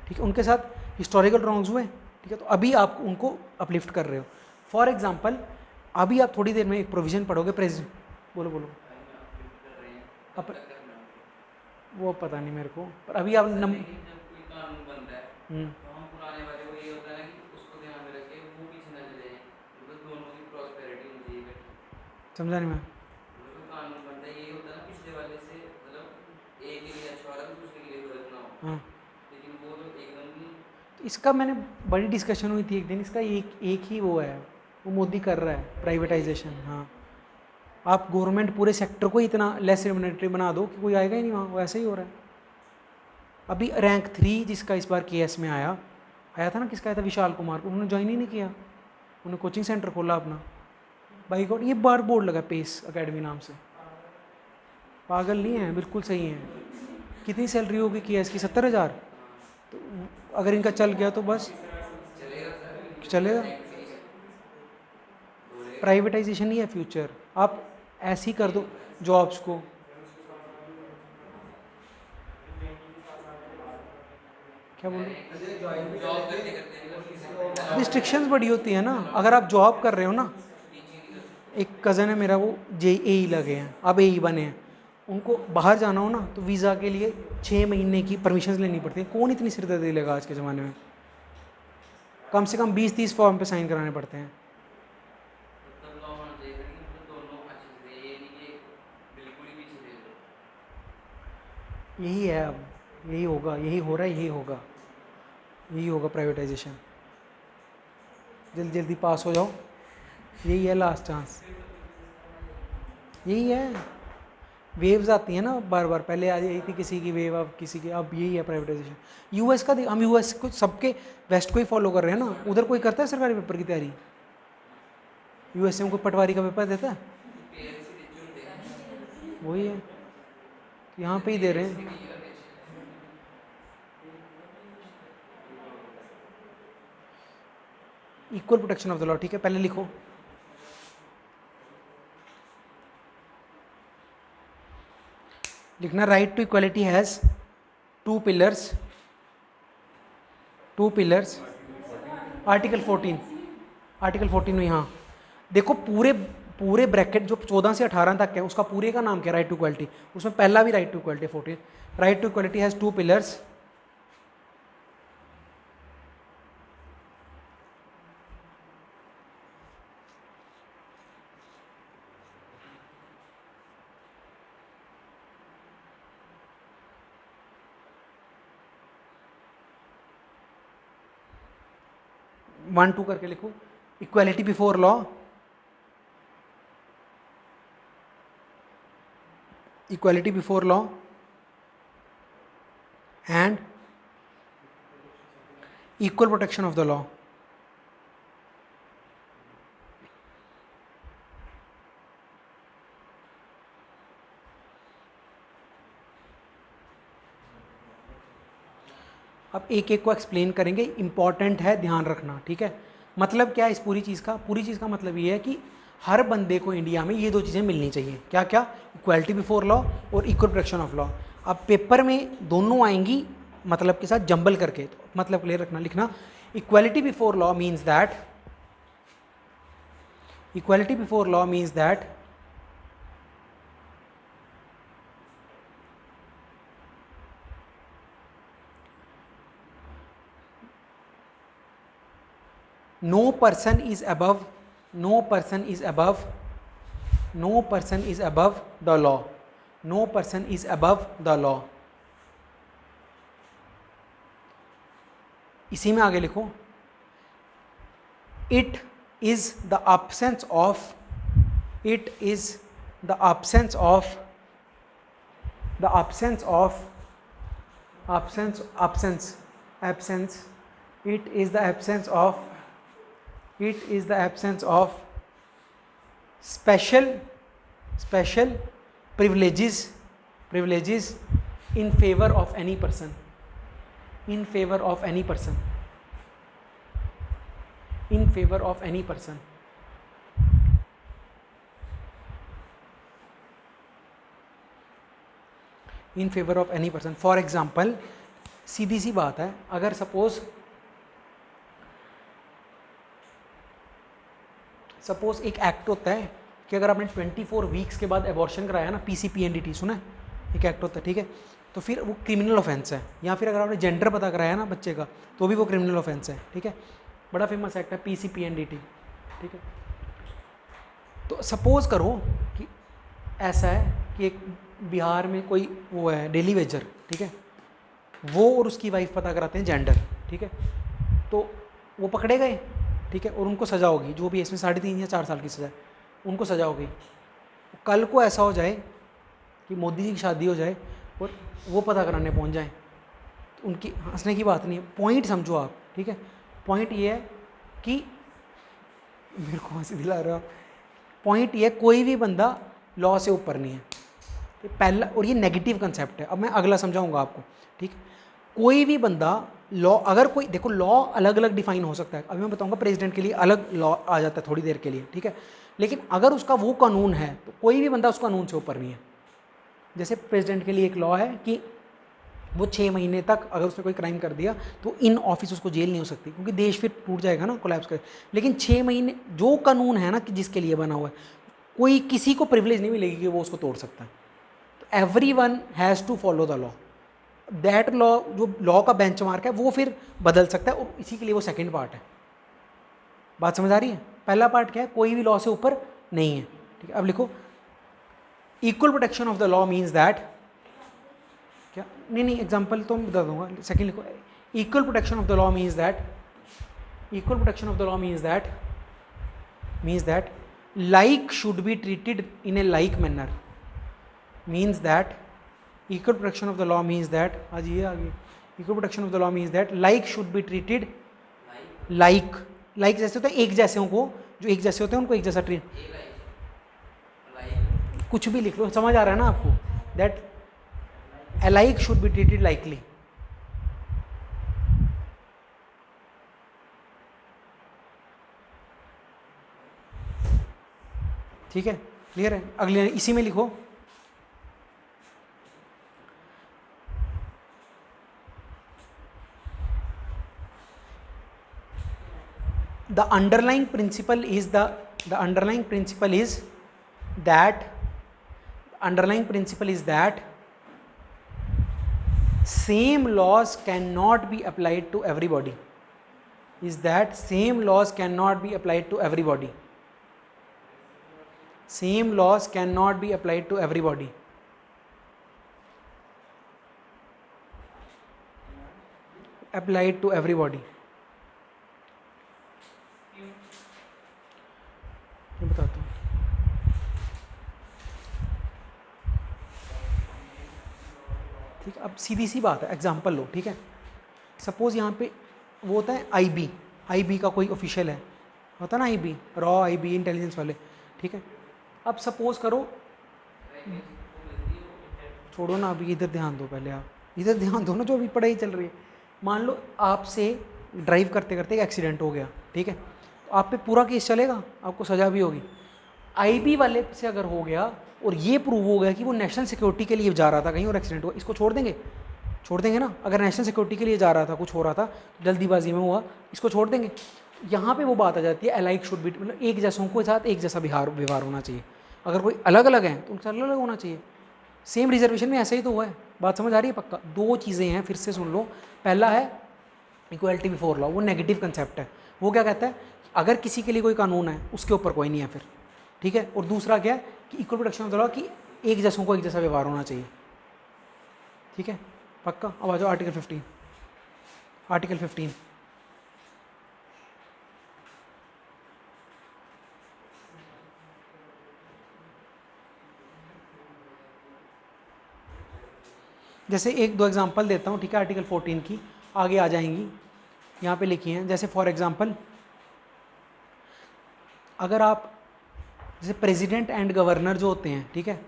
ठीक है, उनके साथ हिस्टोरिकल रॉन्ग्स हुए, ठीक है, तो अभी आप उनको अपलिफ्ट कर रहे हो। फॉर एग्जाम्पल अभी आप थोड़ी देर में एक प्रोविज़न पढ़ोगे, प्रेसिडेंट बोलो बोलो अब वो पता नहीं मेरे को, पर अभी आप जब कोई कानून बनता है तो हम पुराने वाले को ये होता है ना कि उसको ध्यान में रखे वो पीछे ना चले जाए, मतलब दोनों की प्रॉस्पेरिटी होनी चाहिए इकट्ठी। समझा नहीं मैं। मतलब कोई कानून बनता है ये होता है ना पिछले वाले से, मतलब एक के लिए अच्छा हो रहा है दूसरे के लिए गलत ना हो, हाँ, लेकिन वो तो एकदम ही तो इसका मैंने बड़ी डिस्कशन हुई थी एक दिन, इसका एक ही वो है, वो मोदी कर रहा है प्राइवेटाइजेशन। हाँ, आप गवर्नमेंट पूरे सेक्टर को ही इतना लेस रेमुनेटरी बना दो कि कोई आएगा ही नहीं वहाँ, वो ऐसे ही हो रहा है। अभी रैंक 3 जिसका इस बार केएस में आया आया था ना, किसका आया था, विशाल कुमार को, उन्होंने ज्वाइन ही नहीं किया, उन्होंने कोचिंग सेंटर खोला अपना। बाई गॉड, ये बार बोर्ड लगा पेस अकेडमी नाम से, पागल नहीं है, बिल्कुल सही है। कितनी सैलरी होगी केएस की, 70,000। तो अगर इनका चल गया तो बस चलेगा सर, चलेगा। रैंक 3 से बोलेगा प्राइवेटाइजेशन ही है फ्यूचर, आप ऐसे ही कर ये दो तो है। जॉब्स को। क्या बोल रहे हो? जॉब करते करते भी कर सकते हैं, है ना। रिस्ट्रिक्शंस बड़ी होती है ना, अगर आप जॉब कर रहे हो ना। टीचिंग नहीं कर सकते। एक कज़न है मेरा, वो JEE लगे हैं, अब AE बने हैं, उनको बाहर जाना हो ना तो वीज़ा के लिए 6 महीने की परमिशन लेनी पड़ती है। कौन इतनी सिरदर्दी लेगा आज के ज़माने में, कम से कम 20-30 फॉर्म पे साइन कराने पड़ते हैं। मतलब लॉ होना चाहिए सर कि मतलब दोनों अच्छे से, ये नहीं कि बिल्कुल ही पीछे दे दो। यही है, अब यही होगा, यही हो रहा है, यही होगा, यही होगा प्राइवेटाइजेशन। जल्दी जल्दी पास हो जाओ, यही है लास्ट चांस, यही है। वेव्स आती हैं ना बार बार, पहले आ जाती थी किसी की वेव, अब किसी की, अब यही है प्राइवेटाइजेशन। यूएस का हम यूएस को सबके वेस्ट को ही फॉलो कर रहे हैं ना, उधर कोई करता है सरकारी पेपर की तैयारी? यूएस में कोई पटवारी का पेपर देता है? पेरेंट्स ही चुनते हैं, वही है, तो यहाँ पे ही दे रहे पेरेंट्स भी हैं। नहीं करते अच्छे से। Equal protection of the law, ठीक है, पहले लिखो। लिखना, right to equality has two pillars, two pillars. Article 14, article 14 में, हाँ देखो पूरे पूरे ब्रैकेट जो 14 से 18 तक है उसका पूरे का नाम क्या, राइट टू इक्वलिटी। उसमें पहला भी right to equality 14, right to equality has two pillars. One two करके लिखो। Equality before law, equality before law and equal protection of the law. अब एक एक को एक्सप्लेन करेंगे, इंपॉर्टेंट है, ध्यान रखना, ठीक है। मतलब क्या है इस पूरी चीज़ का, पूरी चीज़ का मतलब ये है कि हर बंदे को इंडिया में ये दो चीज़ें मिलनी चाहिए, क्या क्या, इक्वालिटी बिफोर लॉ और इक्वल प्रोटेक्शन ऑफ लॉ। अब पेपर में दोनों आएंगी मतलब के साथ जंबल करके, तो मतलब क्लियर रखना, लिखना, equality before law means that, equality before law means that no person is above, no person is above, no person is above the law, no person is above the law. इसी में आगे लिखो, it is the absence of, it is the absence of, the absence of, absence, it is the absence of, it is the absence of special privileges in favor of any person, in favor of any person, in favor of any person। In favour of any person. For example, सीधी सी बात है, अगर suppose एक act होता है कि अगर आपने 24 वीक्स के बाद एबॉर्शन कराया ना, PCPNDT सुना है, एक एक्ट होता है, ठीक है, तो फिर वो क्रिमिनल ऑफेंस है। या फिर अगर आपने जेंडर पता कराया ना बच्चे का, तो भी वो क्रिमिनल ऑफेंस है, ठीक है। बड़ा फेमस एक्ट है PCPNDT, ठीक है। तो सपोज करो कि ऐसा है कि एक बिहार में कोई वो है डेली वेजर, ठीक है, वो और उसकी वाइफ पता कराते हैं जेंडर, ठीक है, तो वो पकड़े गए, ठीक है, और उनको सज़ा होगी, जो भी इसमें 3.5 या 4 साल की सज़ा है, उनको सज़ा होगी। कल को ऐसा हो जाए कि मोदी जी की शादी हो जाए और वो पता कराने पहुंच जाए, तो उनकी हंसने की बात नहीं है, पॉइंट समझो आप, ठीक है। पॉइंट ये है कि मेरे को हंसी दिला रहे हो, पॉइंट ये है कोई भी बंदा लॉ से ऊपर नहीं है, पहला, और ये नेगेटिव कंसेप्ट है। अब मैं अगला समझाऊंगा आपको, ठीक। कोई भी बंदा लॉ, अगर कोई देखो लॉ अलग अलग डिफाइन हो सकता है, अभी मैं बताऊंगा प्रेसिडेंट के लिए अलग लॉ आ जाता है थोड़ी देर के लिए, ठीक है, लेकिन अगर उसका वो कानून है तो कोई भी बंदा उस कानून से ऊपर नहीं है। जैसे प्रेसिडेंट के लिए एक लॉ है कि वो 6 महीने तक अगर उसने कोई क्राइम कर दिया तो इन ऑफिस उसको जेल नहीं हो सकती, क्योंकि देश फिर टूट जाएगा ना, कोलैप्स करे। लेकिन 6 महीने जो कानून है ना कि जिसके लिए बना हुआ है, कोई किसी को प्रिविलेज नहीं मिलेगी कि वो उसको तोड़ सकता है। everyone has to follow the law, that law, जो लॉ का बेंचमार्क है वो फिर बदल सकता है, और इसी के लिए वो सेकंड पार्ट है। बात समझ आ रही है? पहला पार्ट क्या है, कोई भी लॉ से ऊपर नहीं है, ठीक है। अब लिखो, equal protection of the law means that, क्या नहीं एग्जाम्पल तो बता दूंगा, सेकंड लिखो, equal protection of the law means that, equal protection of the law means that like should be treated in a like manner, means that equal protection of the law means that, आज ये आ गई, equal protection of the law means that like should be treated like जैसे होता है एक जैसे को, जो एक जैसे होते हैं उनको एक जैसा ट्रीट, कुछ भी लिख लो, समझ आ रहा है ना आपको, that alike should be treated likely। ठीक है, क्लियर है। अगले इसी में लिखो, the underlying principle is that same laws cannot be applied to everybody, is that same laws cannot be applied to everybody, same laws cannot be applied to everybody। applied to everybody, मैं बताता हूँ। ठीक है, अब सीधी सी बात है, example लो, ठीक है। सपोज यहाँ पे वो होता है आईबी का कोई ऑफिशियल है, होता है ना आईबी, रॉ आईबी इंटेलिजेंस वाले, ठीक है। अब सपोज करो, छोड़ो ना अभी, इधर ध्यान दो पहले, आप इधर ध्यान दो ना, जो अभी पढ़ाई चल रही है। मान लो आपसे ड्राइव करते करते एक एक्सीडेंट हो गया, ठीक है, तो आप पे पूरा केस चलेगा, आपको सज़ा भी होगी। आईबी वाले से अगर हो गया और ये प्रूव हो गया कि वो नेशनल सिक्योरिटी के लिए जा रहा था कहीं और एक्सीडेंट हुआ, इसको छोड़ देंगे ना। अगर नेशनल सिक्योरिटी के लिए जा रहा था, कुछ हो रहा था, जल्दीबाजी में हुआ, इसको छोड़ देंगे। यहाँ पे वो बात आ जाती है अलाइक शुड बी, मतलब एक जैसों के साथ एक जैसा व्यवहार होना चाहिए। अगर कोई अलग अलग हैं तो उनसे अलग अलग होना चाहिए। सेम रिजर्वेशन में ऐसा ही तो हुआ है। बात समझ आ रही है? पक्का। दो चीज़ें हैं, फिर से सुन लो। पहला है इक्वलिटी बिफोर लॉ, वो नेगेटिव कंसेप्ट है, वो क्या कहता है, अगर किसी के लिए कोई कानून है उसके ऊपर कोई नहीं है फिर, ठीक है। और दूसरा क्या है कि equal protection of the law कि एक जैसों को एक जैसा व्यवहार होना चाहिए, ठीक है, पक्का। अब आ जाओ आर्टिकल 15। आर्टिकल 15 जैसे एक दो एग्जांपल देता हूँ, ठीक है, आर्टिकल 14 की आगे आ जाएंगी, यहाँ पे लिखी हैं। जैसे फॉर एग्जांपल अगर आप जैसे प्रेसिडेंट एंड गवर्नर जो होते हैं, ठीक है,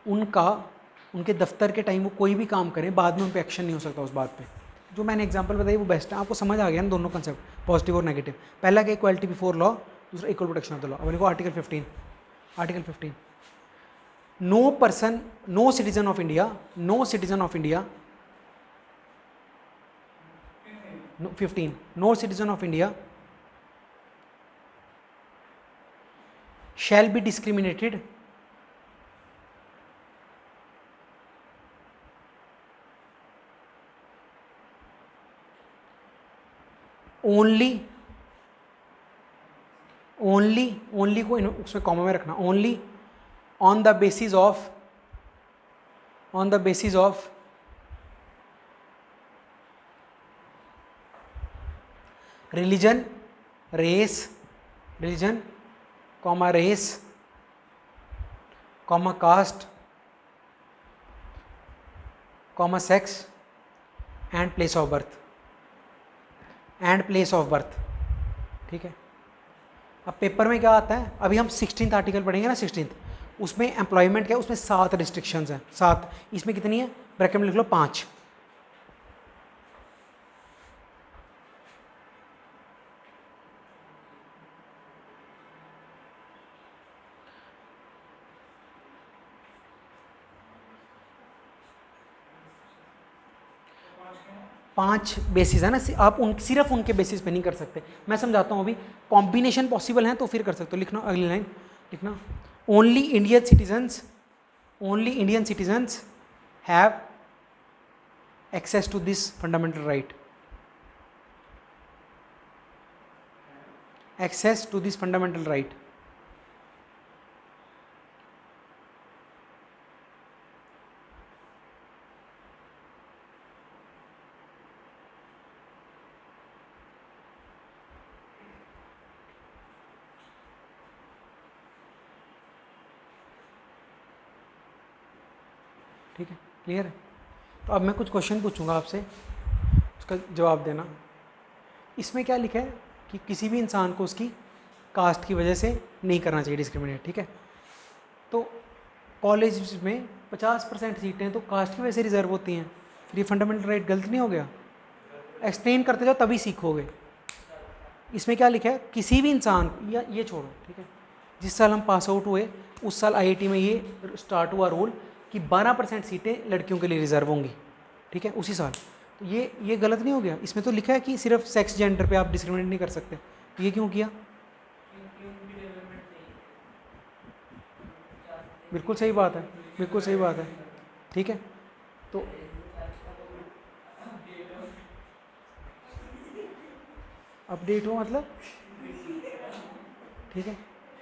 उनके दफ्तर के टाइम वो कोई भी काम करें, बाद में उन पर एक्शन नहीं हो सकता उस बात पे। जो मैंने एग्जांपल बताई वो बेस्ट है, आपको समझ आ गया ना दोनों कंसेप्ट, पॉजिटिव और नेगेटिव। पहला क्या, इक्वालिटी बिफोर लॉ, दूसरा equal protection of the law. अब देखो article 15, article 15, no person, no citizen of India, no citizen of India, 15, no citizen of India shall be discriminated only को उसमें comma में रखना, only on the basis of religion, race, caste, sex and place of birth, ठीक है। अब paper में क्या आता है, अभी हम 16th आर्टिकल पढ़ेंगे ना, 16th, उसमें एम्प्लॉयमेंट क्या है, उसमें 7 रिस्ट्रिक्शंस हैं, 7, इसमें कितनी है, ब्रैकेट में लिख लो 5। पांच बेसिस है ना, आप सिर्फ उनके बेसिस पे नहीं कर सकते। मैं समझाता हूँ अभी, कॉम्बिनेशन पॉसिबल है तो फिर कर सकते हो। लिखना अगली लाइन, लिखना only Indian citizens have access to this fundamental right, access to this fundamental right. ठीक है, क्लियर है। तो अब मैं कुछ क्वेश्चन पूछूंगा आपसे, उसका जवाब देना। इसमें क्या लिखा है कि किसी भी इंसान को उसकी कास्ट की वजह से नहीं करना चाहिए डिस्क्रिमिनेट, ठीक है। तो कॉलेज में 50% सीटें तो कास्ट की वजह से रिजर्व होती हैं, फिर ये फंडामेंटल राइट गलत नहीं हो गया? एक्सप्लेन करते जाओ तभी सीखोगे। इसमें क्या लिखा है, किसी भी इंसान को, या ये छोड़ो, ठीक है, जिस साल हम पास आउट हुए उस साल आईआईटी में ये स्टार्ट हुआ रूल कि 12% सीटें लड़कियों के लिए रिजर्व होंगी, ठीक है, उसी साल। तो ये गलत नहीं हो गया? इसमें तो लिखा है कि सिर्फ सेक्स जेंडर पे आप डिस्क्रिमिनेट नहीं कर सकते, तो ये क्यों किया? बिल्कुल सही बात है, बिल्कुल सही बात है, ठीक है। तो अपडेट हो मतलब, ठीक है,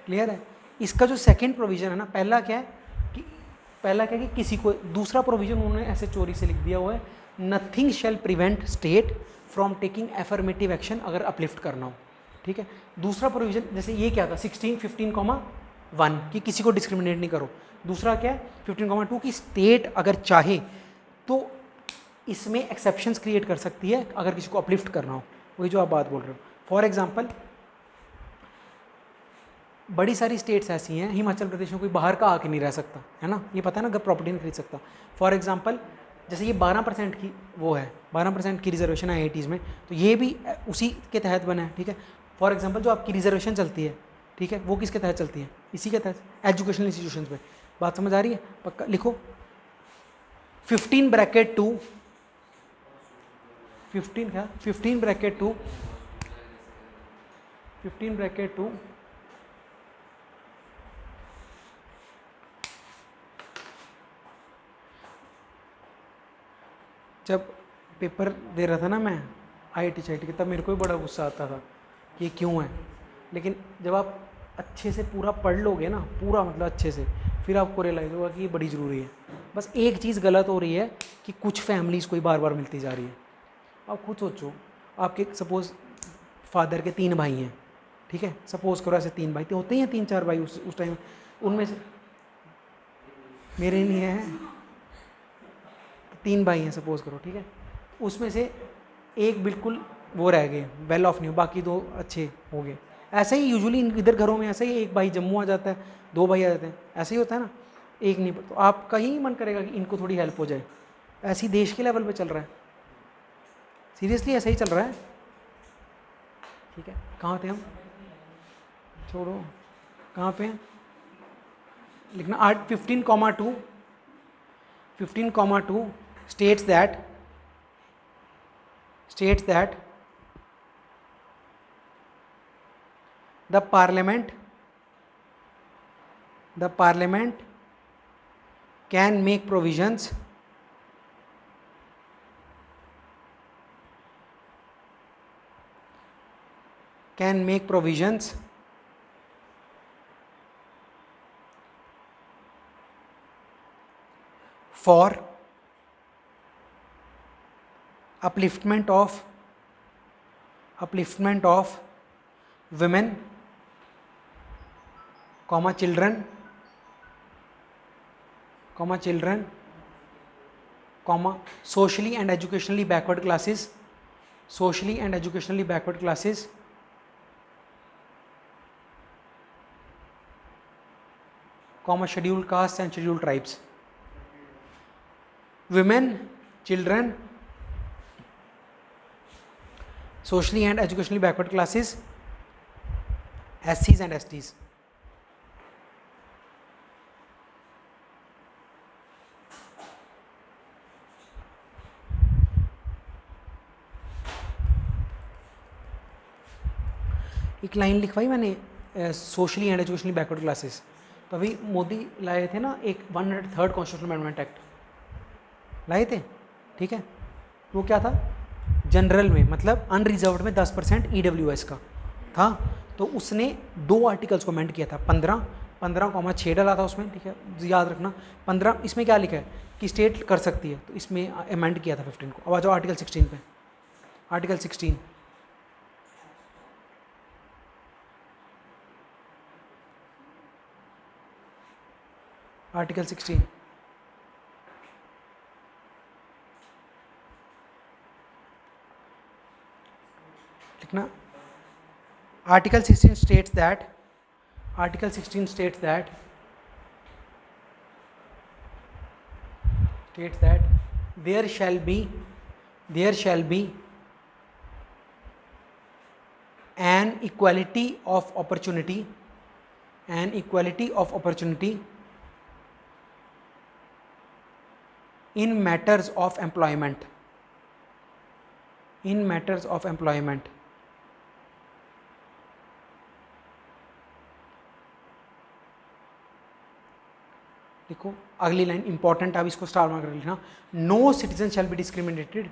क्लियर है। इसका जो सेकंड प्रोविज़न है ना, पहला क्या है कि किसी को, दूसरा प्रोविज़न उन्होंने ऐसे चोरी से लिख दिया हुआ है, nothing shall prevent state from taking affirmative action अगर अपलिफ्ट करना हो, ठीक है। दूसरा प्रोविज़न जैसे ये क्या था, 16, 15,1 कि किसी को डिस्क्रिमिनेट नहीं करो। दूसरा क्या है 15,2 कि स्टेट अगर चाहे तो इसमें एक्सेप्शंस क्रिएट कर सकती है अगर किसी को अपलिफ्ट करना हो, वही जो आप बात बोल रहे हो। फॉर एग्जांपल बड़ी सारी स्टेट्स ऐसी हैं, हिमाचल प्रदेश में कोई बाहर का आके नहीं रह सकता, है ना, ये पता है ना, अगर प्रॉपर्टी नहीं खरीद सकता। फॉर एग्जांपल जैसे ये 12% की वो है, 12% की रिजर्वेशन है आईआईटीज़ में, तो ये भी उसी के तहत बना है, ठीक है। फॉर एग्जांपल जो आपकी रिजर्वेशन चलती है, ठीक है, वो किसके तहत चलती है? इसी के तहत, एजुकेशनल इंस्टीट्यूशंस पे। बात समझ आ रही है? पक्का लिखो 15 ब्रैकेट 2, 15 क्या, 15 ब्रैकेट 2, 15 ब्रैकेट 2 जब पेपर दे रहा था ना मैं IIT की, तब मेरे को भी बड़ा गुस्सा आता था कि ये क्यों है, लेकिन जब आप अच्छे से पूरा पढ़ लोगे ना, पूरा मतलब अच्छे से, फिर आपको रियलाइज़ होगा कि ये बड़ी ज़रूरी है। बस एक चीज़ गलत हो रही है कि कुछ फैमिलीज़ को ही बार बार मिलती जा रही है। आप खुद सोचो, आपके सपोज़ फादर के 3 भाई हैं, ठीक है, सपोज़ करो ऐसे 3 भाई तो होते ही हैं, 3-4 भाई उस टाइम, उनमें से मेरे नहीं है, 3 भाई हैं सपोज़ करो, ठीक है, उसमें से एक बिल्कुल वो रह गए, वेल ऑफ नहीं, बाकी 2 अच्छे हो गए। ऐसे ही यूजुअली इधर घरों में ऐसे ही, एक भाई जम्मू आ जाता है, 2 भाई आ जाते हैं, ऐसे ही होता है ना, एक नहीं, तो आपका ही मन करेगा कि इनको थोड़ी हेल्प हो जाए। ऐसी देश के लेवल पे चल रहा है, सीरियसली ऐसा ही चल रहा है, ठीक है। कहाँ थे हम, छोड़ो, कहाँ पे हैं, लिखना 15,2 states that the parliament can make provisions for upliftment of women, children, socially and educationally backward classes, scheduled castes and scheduled tribes. Women, children, socially and educationally backward classes, SCs and STs. एक line लिखवाई मैंने, socially and educationally backward classes, तो अभी मोदी लाए थे ना एक 103rd constitutional amendment act लाए थे, ठीक है, वो क्या था, जनरल में मतलब अनरिजर्व्ड में 10% EWS का था, तो उसने 2 आर्टिकल्स को अमेंड किया था, 15,6 डाला था उसमें, ठीक है, याद रखना 15, इसमें क्या लिखा है कि स्टेट कर सकती है, तो इसमें अमेंड किया था 15 को। अब आ जाओ आर्टिकल 16 पे, आर्टिकल 16, आर्टिकल 16 लिखना, article 16 states that there shall be an equality of opportunity in matters of employment, देखो अगली लाइन इंपॉर्टेंट, आप इसको स्टार मार्क कर लिखना, no citizen shall be discriminated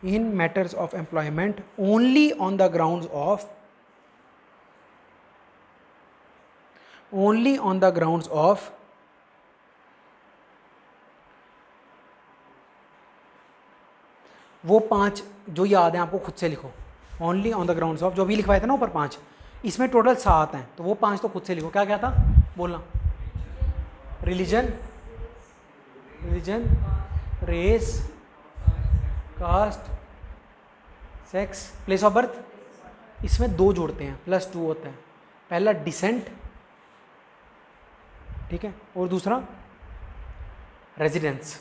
in matters of employment only on the grounds of वो 5 जो याद है आपको खुद से लिखो, only on the grounds of, जो भी लिखवाए थे ना ऊपर 5, इसमें टोटल 7 हैं, तो वो 5 तो खुद से लिखो। क्या क्या था बोलना, religion, race, caste, sex, place of birth, इसमें 2 जोड़ते हैं, +2 होता है, पहला डिसेंट, ठीक है, और दूसरा रेजिडेंस,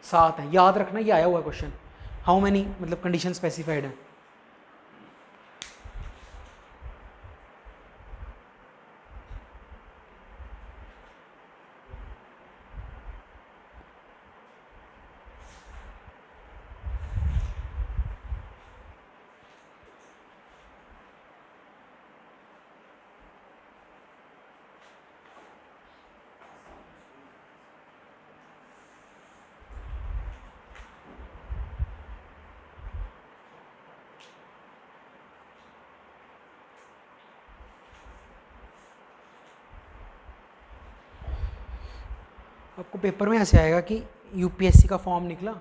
7 है, याद रखना, ये आया हुआ क्वेश्चन, हाउ मैनी मतलब कंडीशन स्पेसिफाइड है। आपको पेपर में ऐसे आएगा कि यूपीएससी का फॉर्म निकला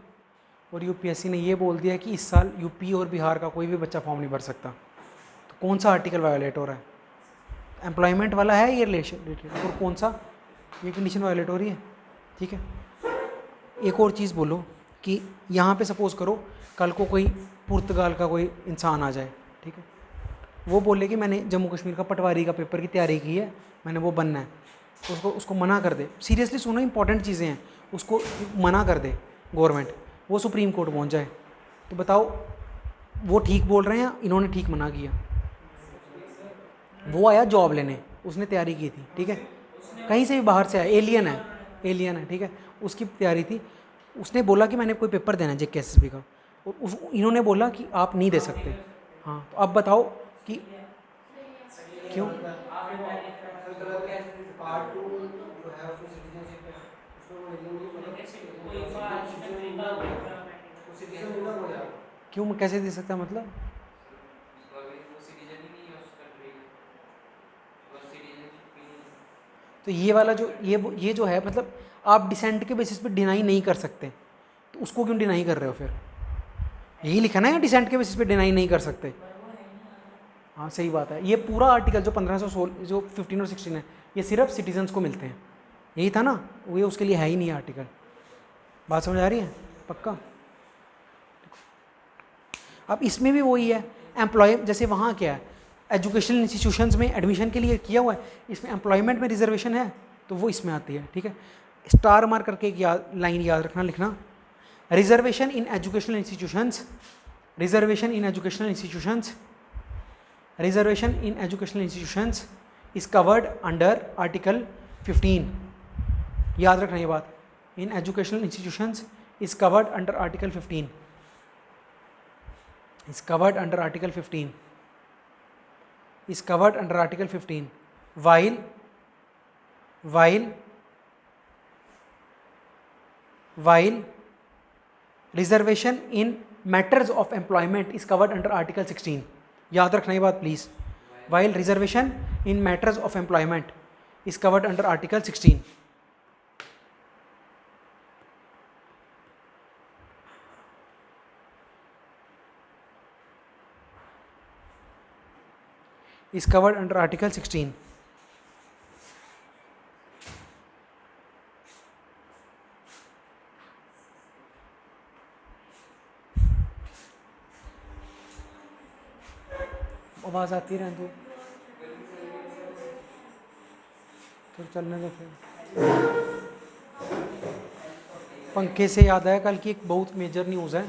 और यूपीएससी ने ये बोल दिया कि इस साल यूपी और बिहार का कोई भी बच्चा फॉर्म नहीं भर सकता, तो कौन सा आर्टिकल वायोलेट हो रहा है? एम्प्लॉयमेंट वाला है ये रिलेटेड, और कौन सा? ये कंडीशन वायोलेट हो रही है। ठीक है, एक और चीज़ बोलो कि यहाँ पे सपोज़ करो कल को कोई पुर्तगाल का कोई इंसान आ जाए, ठीक है, वो बोले कि मैंने जम्मू कश्मीर का पटवारी का पेपर की तैयारी की है, मैंने वो बनना है, तो उसको मना कर दे। सीरियसली सुनो, इंपॉर्टेंट चीज़ें हैं, उसको मना कर दे गवर्नमेंट, वो सुप्रीम कोर्ट पहुंच जाए, तो बताओ वो ठीक बोल रहे हैं या इन्होंने ठीक मना किया? वो आया जॉब लेने, उसने तैयारी की थी, ठीक है, कहीं से भी बाहर से आया, एलियन है, ठीक है, उसकी तैयारी थी, उसने बोला कि मैंने कोई पेपर देना है JKSSB का, और इन्होंने बोला कि आप नहीं दे सकते। हाँ, तो अब बताओ कि क्यों? क्यों कैसे दे सकता है मतलब? तो अभी वो सिटीजन ही नहीं है उस कंट्री का, और सिटीजनशिप भी नहीं है। तो ये वाला जो ये जो है, मतलब आप डिसेंट के बेसिस पे डिनाई नहीं कर सकते, तो उसको क्यों डिनाई कर रहे हो फिर? यही लिखा ना, डिसेंट के बेसिस पे डिनाई नहीं कर सकते। हाँ सही बात है, ये पूरा आर्टिकल जो 1516 जो 15 और 16 है, ये सिर्फ सिटीजन्स को मिलते हैं, यही था ना, वो ये उसके लिए है ही नहीं आर्टिकल। बात समझ आ रही है? पक्का? अब इसमें भी वही है, एम्प्लॉय जैसे वहाँ क्या है, एजुकेशनल इंस्टीट्यूशंस में एडमिशन के लिए किया हुआ है, इसमें एम्प्लॉयमेंट में रिजर्वेशन है, तो वो इसमें आती है, ठीक है। स्टार मार्क करके एक लाइन याद रखना, लिखना, reservation in educational institutions, reservation in educational institutions, reservation in educational institutions is covered under article 15। याद रखना ये बात, in educational institutions is covered under article 15, is covered under article 15, is covered under article 15, while reservation in matters of employment is covered under article 16। याद रखना ये बात please, while reservation in matters of employment is covered under article 16। is covered under article 16। आवाज आती रहे तो चलने दो फिर। पंखे से याद आया, कल की एक बहुत मेजर न्यूज़ है,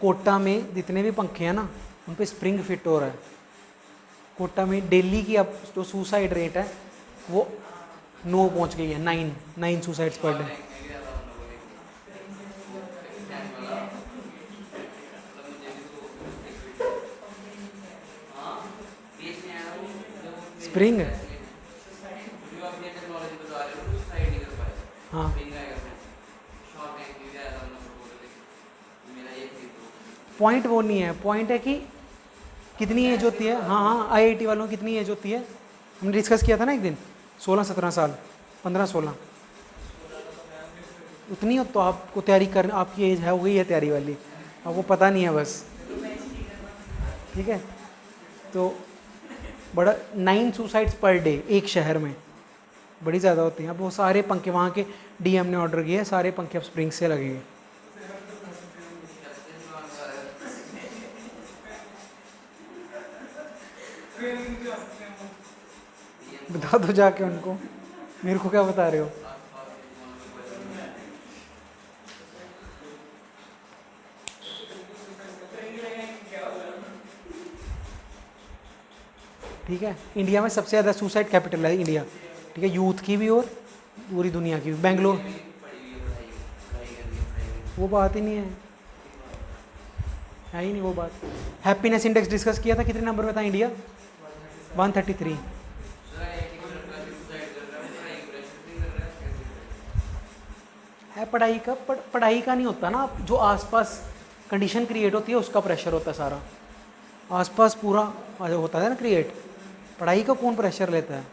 कोटा में जितने भी पंखे हैं ना उन पे स्प्रिंग फिट हो रहा है। कोटा में दिल्ली की अब जो सुसाइड रेट है वो 9 पहुंच गई है, 9 सुसाइड्स पर डे। स्प्रिंग हाँ, पॉइंट वो नहीं है, पॉइंट है कि कितनी एज होती है। हाँ हाँ, IIT वालों की कितनी एज होती है, हमने डिस्कस किया था ना एक दिन, 16-17 साल, 15-16 उतनी हो, तो आपको तैयारी कर, आपकी एज है हो गई है तैयारी वाली, आपको पता नहीं है बस, ठीक है। तो बड़ा 9 सुसाइड्स पर डे एक शहर में, बड़ी ज़्यादा होती हैं। अब वो सारे पंखे वहाँ के DM ने ऑर्डर किए, सारे पंखे अब स्प्रिंग से लगेंगे। बता दो जाके उनको, मेरे को क्या बता रहे हो। ठीक है, इंडिया में सबसे ज़्यादा सुसाइड कैपिटल है इंडिया, ठीक है, यूथ की भी और पूरी दुनिया की भी। बेंगलोर, वो बात ही नहीं है ही नहीं वो बात। हैप्पीनेस इंडेक्स डिस्कस किया था, कितने नंबर में था इंडिया? 133। है पढ़ाई का, पढ़ाई का नहीं होता ना, जो आसपास कंडीशन क्रिएट होती है उसका प्रेशर होता है सारा, आसपास पूरा होता है ना क्रिएट। पढ़ाई का कौन प्रेशर लेता है?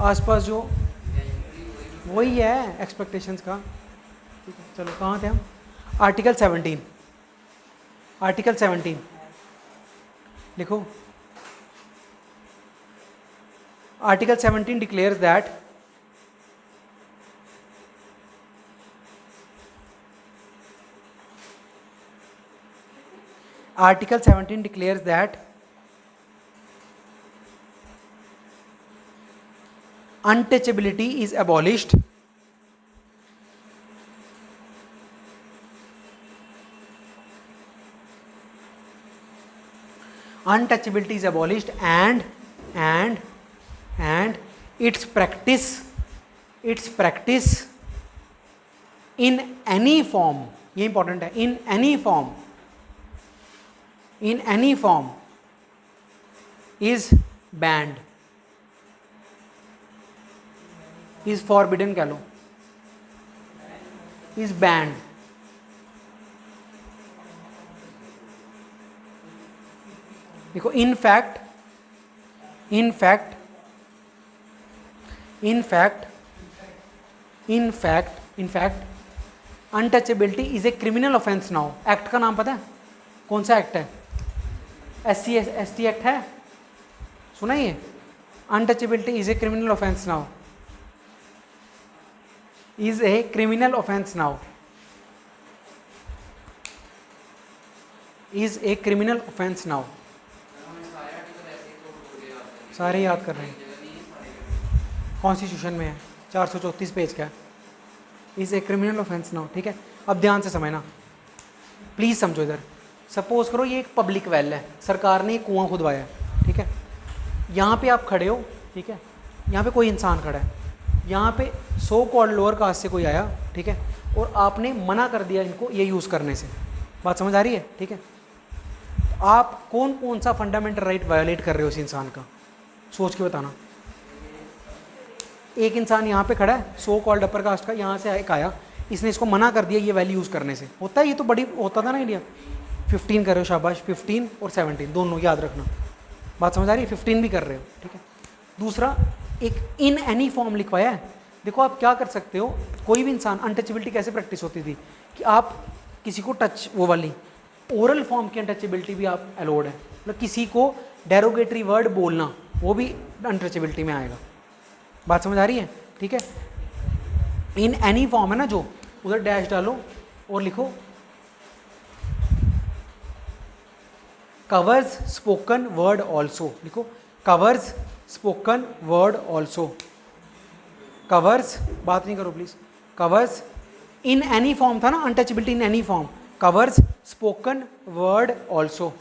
आसपास जो वही है एक्सपेक्टेशंस का। ठीक है, चलो कहाँ थे हम? आर्टिकल 17, आर्टिकल 17 लिखो। Article 17 declares that Article 17 declares that untouchability is abolished and its practice in any form, ये important है, in any form is banned, is forbidden कह लो, is banned। देखो in fact untouchability is a criminal offence now. Act का नाम पता है कौन सा एक्ट है? SC/ST एक्ट है, सुना ये? Untouchability is a criminal offence now, is a criminal offence now, is a criminal offence now. सारे याद कर रहे हैं, कॉन्स्टिट्यूशन में है, 434 पेज का है, is a criminal offence now. ठीक है, अब ध्यान से समझना, प्लीज समझो इधर। सपोज करो ये एक पब्लिक वेल है, सरकार ने एक कुआं खुदवाया है, ठीक है, यहाँ पे आप खड़े हो, ठीक है, यहाँ पे कोई इंसान खड़ा है, यहाँ पे सो कॉल्ड लोअर कास्ट से कोई आया, ठीक है, और आपने मना कर दिया इनको ये यूज़ करने से। बात समझ आ रही है? ठीक है, आप कौन सा फंडामेंटल राइट वायोलेट कर रहे हो उस इंसान का, सोच के बताना। एक इंसान यहाँ पे खड़ा है, सो कॉल्ड अपर कास्ट का, यहाँ से एक आया, इसने इसको मना कर दिया ये वैल्यू यूज़ करने से। होता है, ये तो बड़ी होता था ना इंडिया। 15 कर रहे हो, शाबाश, 15 और 17 दोनों याद रखना। बात समझ आ रही है? 15 भी कर रहे हो, ठीक है। दूसरा, एक इन एनी फॉर्म लिखवाया है। देखो आप क्या कर सकते हो, कोई भी इंसान, अनटचेबिलिटी कैसे प्रैक्टिस होती थी कि आप किसी को टच, वो वाली ओरल फॉर्म की अनटचेबिलिटी भी आप अलाउड है, मतलब किसी को डेरोगेटरी वर्ड बोलना वो भी अनटचेबिलिटी में आएगा। बात समझ आ रही है? ठीक है, इन एनी फॉर्म है ना, जो उधर डैश डालो और लिखो कवर्स स्पोकन वर्ड ऑल्सो, लिखो covers spoken word also, covers, बात नहीं करो please, covers in any form था ना, untouchability in any form, covers spoken word also.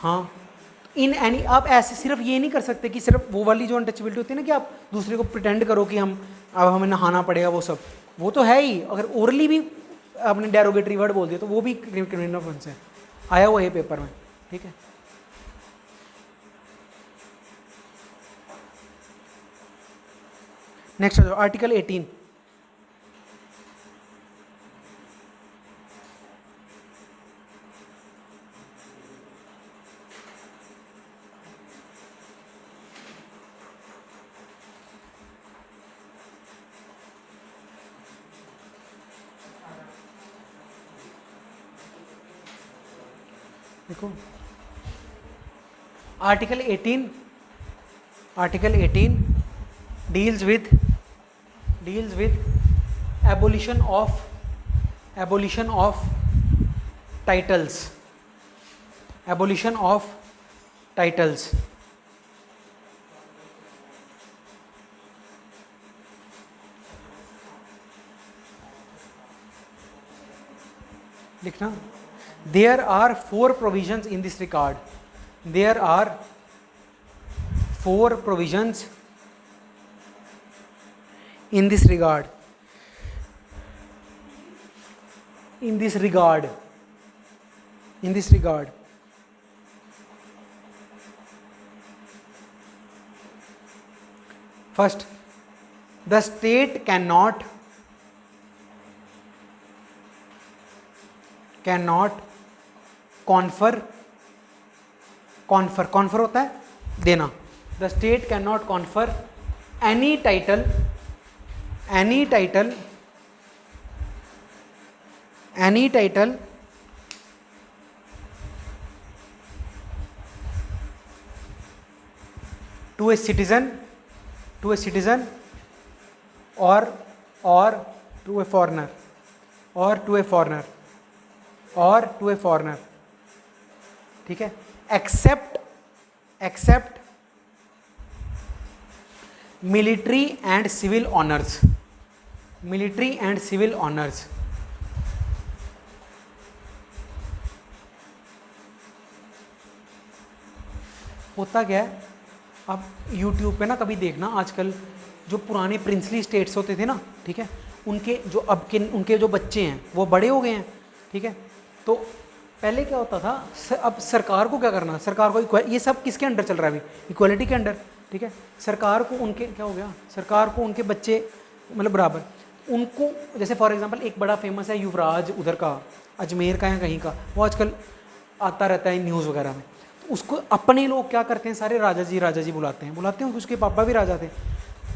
हाँ, इन एनी, आप ऐसे सिर्फ ये नहीं कर सकते कि सिर्फ वो वाली जो अनटचेबिलिटी होती है ना, कि आप दूसरे को प्रिटेंड करो कि हम, अब हमें नहाना पड़ेगा, वो सब वो तो है ही। अगर ओरली भी आपने डेरोगेटरी वर्ड बोल दिया तो वो भी क्रिमिनल ऑफेंस है, आया हुआ है पेपर में, ठीक है। नेक्स्ट आर्टिकल 18, देखो article 18 deals with abolition of titles, abolition of titles. लिखना, there are 4 provisions in this regard, there are 4 provisions in this regard, in this regard. First, the state cannot confer होता है देना, the state can not confer any title to a citizen or to a foreigner ठीक है, except military and civil honours, होता क्या है, अब YouTube पे ना कभी देखना, आजकल जो पुराने प्रिंसली स्टेट्स होते थे ना, ठीक है, उनके जो बच्चे हैं वो बड़े हो गए हैं, ठीक है, तो पहले क्या होता था, अब सरकार को क्या करना, सरकार को ये सब किसके अंडर चल रहा है अभी, इक्वालिटी के अंडर, ठीक है, सरकार को उनके क्या हो गया, सरकार को उनके बच्चे मतलब बराबर, उनको जैसे फॉर एग्जांपल एक बड़ा फेमस है युवराज उधर का, अजमेर का या कहीं का, वो आजकल आता रहता है न्यूज़ वगैरह में, तो उसको अपने लोग क्या करते हैं, सारे राजा जी बुलाते हैं क्योंकि उसके पापा भी राजा थे।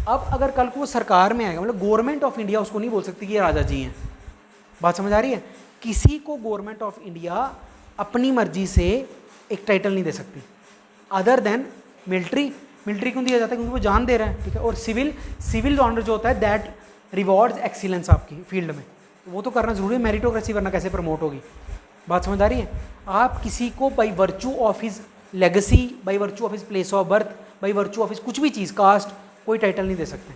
अब अगर कल को वो सरकार में आएगा, मतलब गवर्नमेंट ऑफ इंडिया उसको नहीं बोल सकती कि ये राजा जी हैं, बात समझ आ रही है, किसी को गवर्नमेंट ऑफ इंडिया अपनी मर्जी से एक टाइटल नहीं दे सकती अदर देन मिलिट्री क्यों दिया जाता है, क्योंकि वो जान दे रहा है, ठीक है, और सिविल ऑनर जो होता है दैट रिवॉर्ड्स एक्सीलेंस आपकी फील्ड में, तो वो तो करना जरूरी है, मेरिटोक्रेसी वरना कैसे प्रमोट होगी, बात समझ आ रही है। आप किसी को by virtue of his legacy, by virtue of his place of birth, by virtue of his कुछ भी चीज़, कास्ट, कोई टाइटल नहीं दे सकते,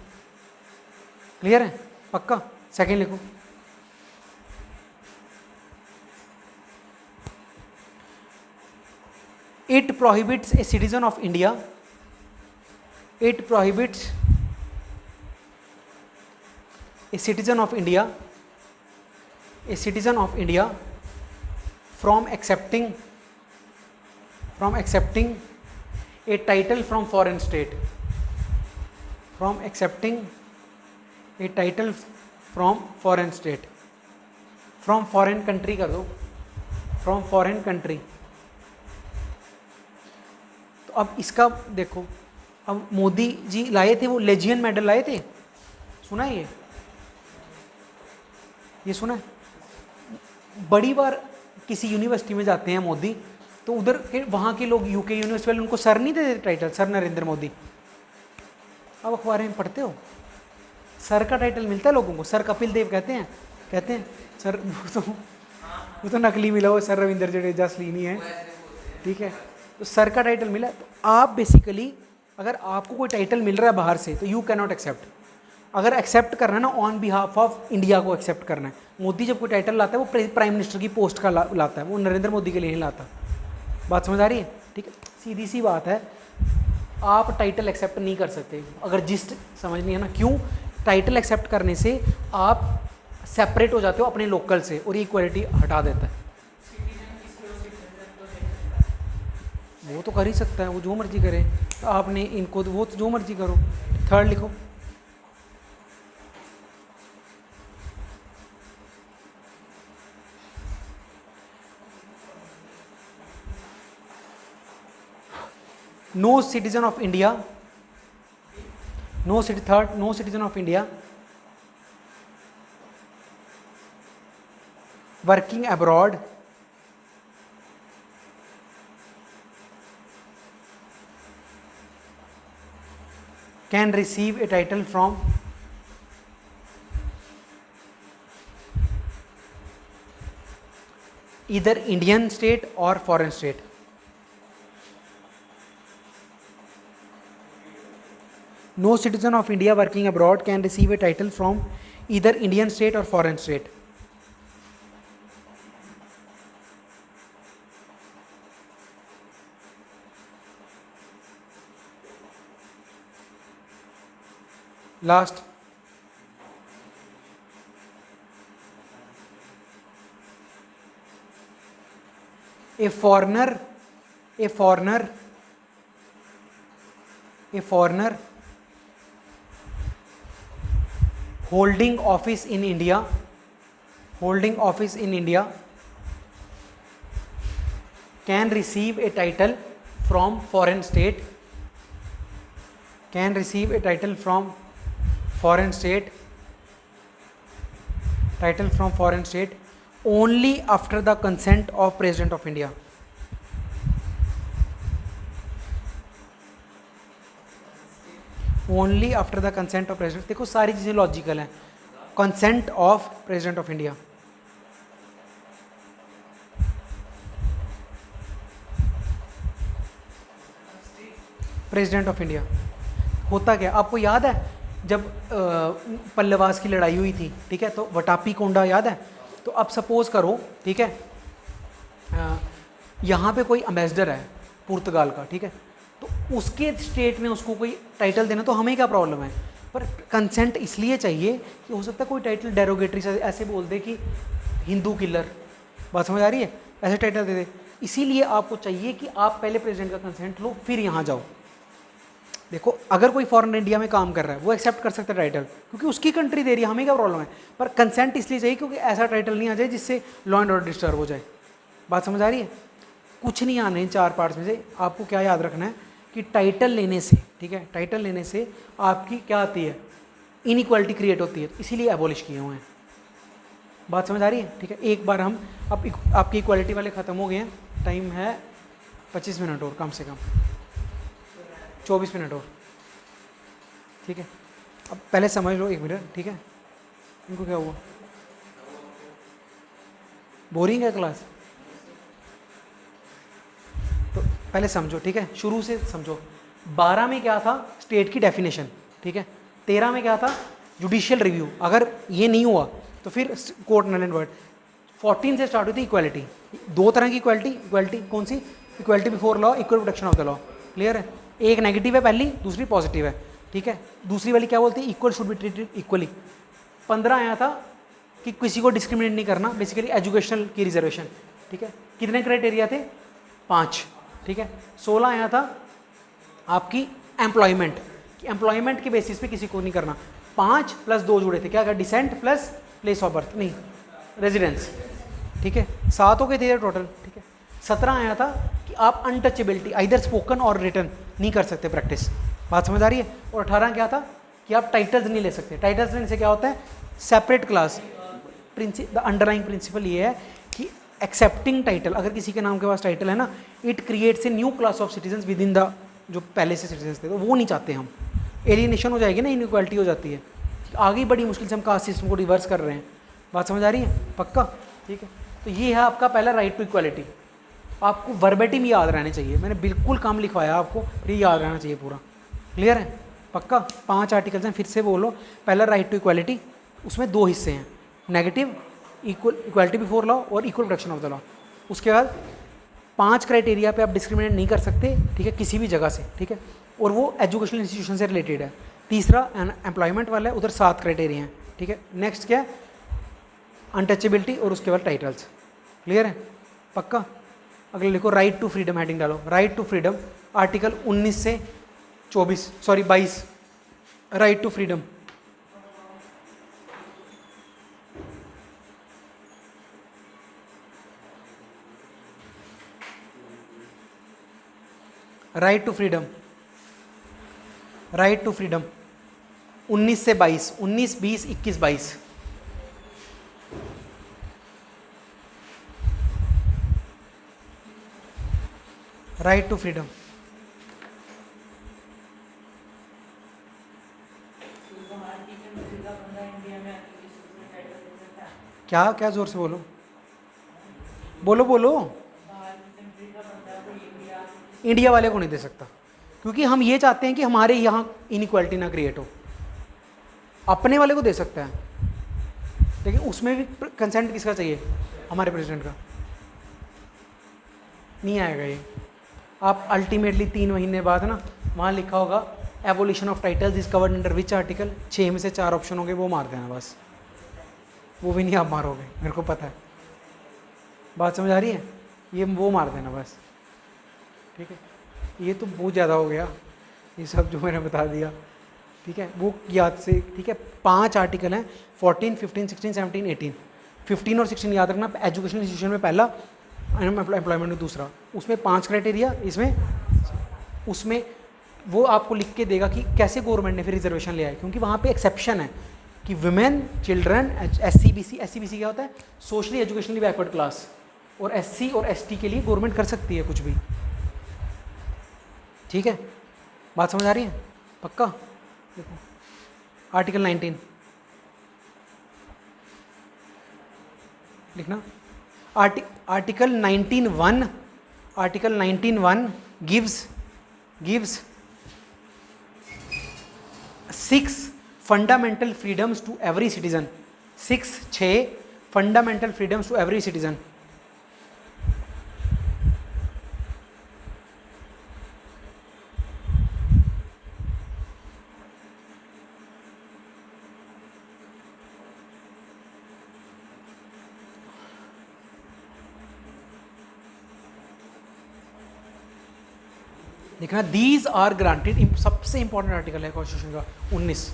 क्लियर है, पक्का। सेकेंड लिखो, it prohibits a citizen of India, it prohibits a citizen of India from accepting a title from foreign state, from foreign country कर दो, from foreign country। तो अब इसका देखो, अब मोदी जी लाए थे, वो लेजियन मेडल लाए थे, सुना है ये सुना है, बड़ी बार किसी यूनिवर्सिटी में जाते हैं मोदी, तो उधर के वहाँ के लोग यूके यूनिवर्सिटी वाले उनको सर नहीं देते टाइटल, सर नरेंद्र मोदी, अब अखबार में पढ़ते हो, सर का टाइटल मिलता है लोगों को, सर कपिल देव कहते हैं सर, वो तो नकली मिला, वो सर रविंद्र जडेजा असली नहीं है, ठीक है, तो सर का टाइटल मिला, तो आप बेसिकली अगर आपको कोई टाइटल मिल रहा है बाहर से, तो यू कैन नॉट एक्सेप्ट, अगर एक्सेप्ट करना है ना ऑन बिहाफ ऑफ इंडिया को एक्सेप्ट करना है। मोदी जब कोई टाइटल लाता है वो प्राइम मिनिस्टर की पोस्ट का लाता है, वो नरेंद्र मोदी के लिए नहीं लाता, बात समझ आ रही है, ठीक है, सीधी सी बात है, आप टाइटल एक्सेप्ट नहीं कर सकते अगर जिस्ट समझनी है ना, क्यों, टाइटल एक्सेप्ट करने से आप सेपरेट हो जाते हो अपने लोकल से, और ये इक्वालिटी हटा देता है। वो तो कर ही सकता है, वो जो मर्जी करे, आपने इनको वो तो जो मर्जी करो। थर्ड लिखो, no citizen of India working abroad can receive a title from either Indian state or foreign state। No citizen of India working abroad can receive a title from either Indian state or foreign state। Last, a foreigner holding office in India can receive a title from foreign state can receive A title from foreign state only after the consent of president of India. Only after the consent of president. देखो सारी चीज़ें logical हैं। Consent of president of India, president of India होता क्या आपको याद है? जब पल्लवास की लड़ाई हुई थी, ठीक है, तो वटापी कोंडा याद है? तो अब सपोज करो, ठीक है, यहाँ पे कोई एम्बेसडर है पुर्तगाल का, ठीक है, तो उसके स्टेट ने उसको कोई टाइटल देना, तो हमें क्या प्रॉब्लम है? पर कंसेंट इसलिए चाहिए कि हो सकता है कोई टाइटल डेरोगेटरी से ऐसे बोल दे कि हिंदू किलर, बात समझ आ रही है, ऐसे टाइटल दे दे। इसीलिए आपको चाहिए कि आप पहले प्रेसिडेंट का कंसेंट लो फिर यहाँ जाओ। देखो अगर कोई फॉरेन इंडिया में काम कर रहा है वो एक्सेप्ट कर सकता है टाइटल, क्योंकि उसकी कंट्री दे रही है, हमें क्या प्रॉब्लम है? पर कंसेंट इसलिए चाहिए क्योंकि ऐसा टाइटल नहीं आ जाए जिससे लॉ एंड ऑर्डर डिस्टर्ब हो जाए। बात समझ आ रही है? कुछ नहीं आने इन 4 पार्ट्स में से। आपको क्या याद रखना है कि टाइटल लेने से, ठीक है, टाइटल लेने से आपकी क्या आती है? इनइक्वालिटी क्रिएट होती है, इसीलिए एबॉलिश किए हुए हैं। बात समझ आ रही है? ठीक है, एक बार हम अब आपकी इक्वालिटी वाले ख़त्म हो गए हैं। टाइम है 25 मिनट और, कम से कम 24 मिनट और, ठीक है। अब पहले समझ लो 1 मिनट, ठीक है। इनको क्या हुआ? बोरिंग है क्लास? तो पहले समझो, ठीक है, शुरू से समझो। 12 में क्या था? स्टेट की डेफिनेशन, ठीक है। 13 में क्या था? Judicial review. अगर ये नहीं हुआ तो फिर कोर्ट नल एंड वॉइड। 14 से स्टार्ट हुई थी इक्वालिटी। 2 तरह की इक्वालिटी कौन सी? Equality before law, equal protection of the law. Clear है? एक नेगेटिव है पहली, दूसरी पॉजिटिव है, ठीक है। दूसरी वाली क्या बोलती है? Equal should be treated equally. 15 आया था कि किसी को डिस्क्रिमिनेट नहीं करना, बेसिकली एजुकेशनल की रिजर्वेशन, ठीक है। कितने क्राइटेरिया थे? 5, ठीक है। 16 आया था आपकी एम्प्लॉयमेंट, कि एम्प्लॉयमेंट के बेसिस पे किसी को नहीं करना। 5 प्लस 2 जुड़े थे, क्या? Descent plus place of birth, नहीं रेजिडेंस, ठीक है। 7 हो गए थे टोटल, ठीक है। 17 आया था कि आप अनटचेबिलिटी आइदर स्पोकन और रिटन नहीं कर सकते प्रैक्टिस। बात समझ आ रही है? और 18 क्या था कि आप टाइटल्स नहीं ले सकते। टाइटल्स लेने से क्या होता है? Separate class. The underlying principle ये है कि एक्सेप्टिंग टाइटल, अगर किसी के नाम के पास टाइटल है ना, it creates a new class of citizen with in the जो पहले से सिटीजन थे, तो वो नहीं चाहते हम। एलियनेशन हो जाएगी ना, इनइक्वालिटी हो जाती है। आगे बड़ी मुश्किल से हम कास्ट सिस्टम को रिवर्स कर रहे हैं। बात समझ आ रही है? पक्का? ठीक है। तो ये है आपका पहला राइट टू इक्वालिटी। आपको वर्बेटिम याद रहने चाहिए, मैंने बिल्कुल कम लिखवाया आपको, फिर ये याद रहना चाहिए पूरा। क्लियर है? पक्का? 5 आर्टिकल्स हैं, फिर से बोलो। पहला राइट टू इक्वालिटी, उसमें 2 हिस्से हैं, नेगेटिव इक्वालिटी बिफोर लॉ और equal protection of the law. उसके बाद 5 क्राइटेरिया पे आप डिस्क्रिमिनेट नहीं कर सकते, ठीक है, किसी भी जगह से, ठीक है, और वो एजुकेशनल इंस्टीट्यूशन से रिलेटेड है। तीसरा एम्प्लॉयमेंट वाला है, उधर 7 क्राइटेरिया हैं, ठीक है। नेक्स्ट क्या है? अनटचेबिलिटी और उसके बाद टाइटल्स। क्लियर है? पक्का? अगले लिखो राइट टू फ्रीडम, हेडिंग डालो राइट टू फ्रीडम, आर्टिकल 19 से 22, right to freedom. Right to freedom, right to freedom 19 से 22, 19, 20, 21, 22। Right to freedom. क्या क्या जोर से बोलो, बोलो बोलो। इंडिया वाले को नहीं दे सकता, क्योंकि हम ये चाहते हैं कि हमारे यहाँ इनइक्वालिटी ना क्रिएट हो। अपने वाले को दे सकता है, लेकिन उसमें भी कंसेंट किसका चाहिए? हमारे प्रेसिडेंट का। नहीं आएगा ये। आप अल्टीमेटली 3 महीने बाद ना, वहाँ लिखा होगा abolition of titles is covered under which article, 6 में से 4 ऑप्शन होंगे, वो मार देना बस। वो भी नहीं आप मारोगे, मेरे को पता है। बात समझ आ रही है? ये वो मार देना बस, ठीक है। ये तो बहुत ज़्यादा हो गया ये सब जो मैंने बता दिया, ठीक है। वो याद से, ठीक है। 5 आर्टिकल हैं, 14, 15, 16, 17, 18। 15 और 16 याद रखना। एजुकेशनल इंस्टीट्यूशन में पहला, एम्प्लॉयमेंट में दूसरा। उसमें 5 क्राइटेरिया, इसमें उसमें वो आपको लिख के देगा कि कैसे गवर्नमेंट ने फिर रिजर्वेशन लिया है, क्योंकि वहाँ पे एक्सेप्शन है कि वुमेन, चिल्ड्रन, SC/BC क्या होता है, सोशली एजुकेशनली बैकवर्ड क्लास, और SC और ST के लिए गवर्नमेंट कर सकती है कुछ भी। ठीक है, बात समझ आ रही है? पक्का? देखो आर्टिकल 19 लिखना। Article 19(1) gives 6 fundamental freedoms to every citizen. 6 fundamental freedoms to every citizen. देखना, दीज आर ग्रांटेड, सबसे इंपॉर्टेंट आर्टिकल है कॉन्स्टिट्यूशन का 19,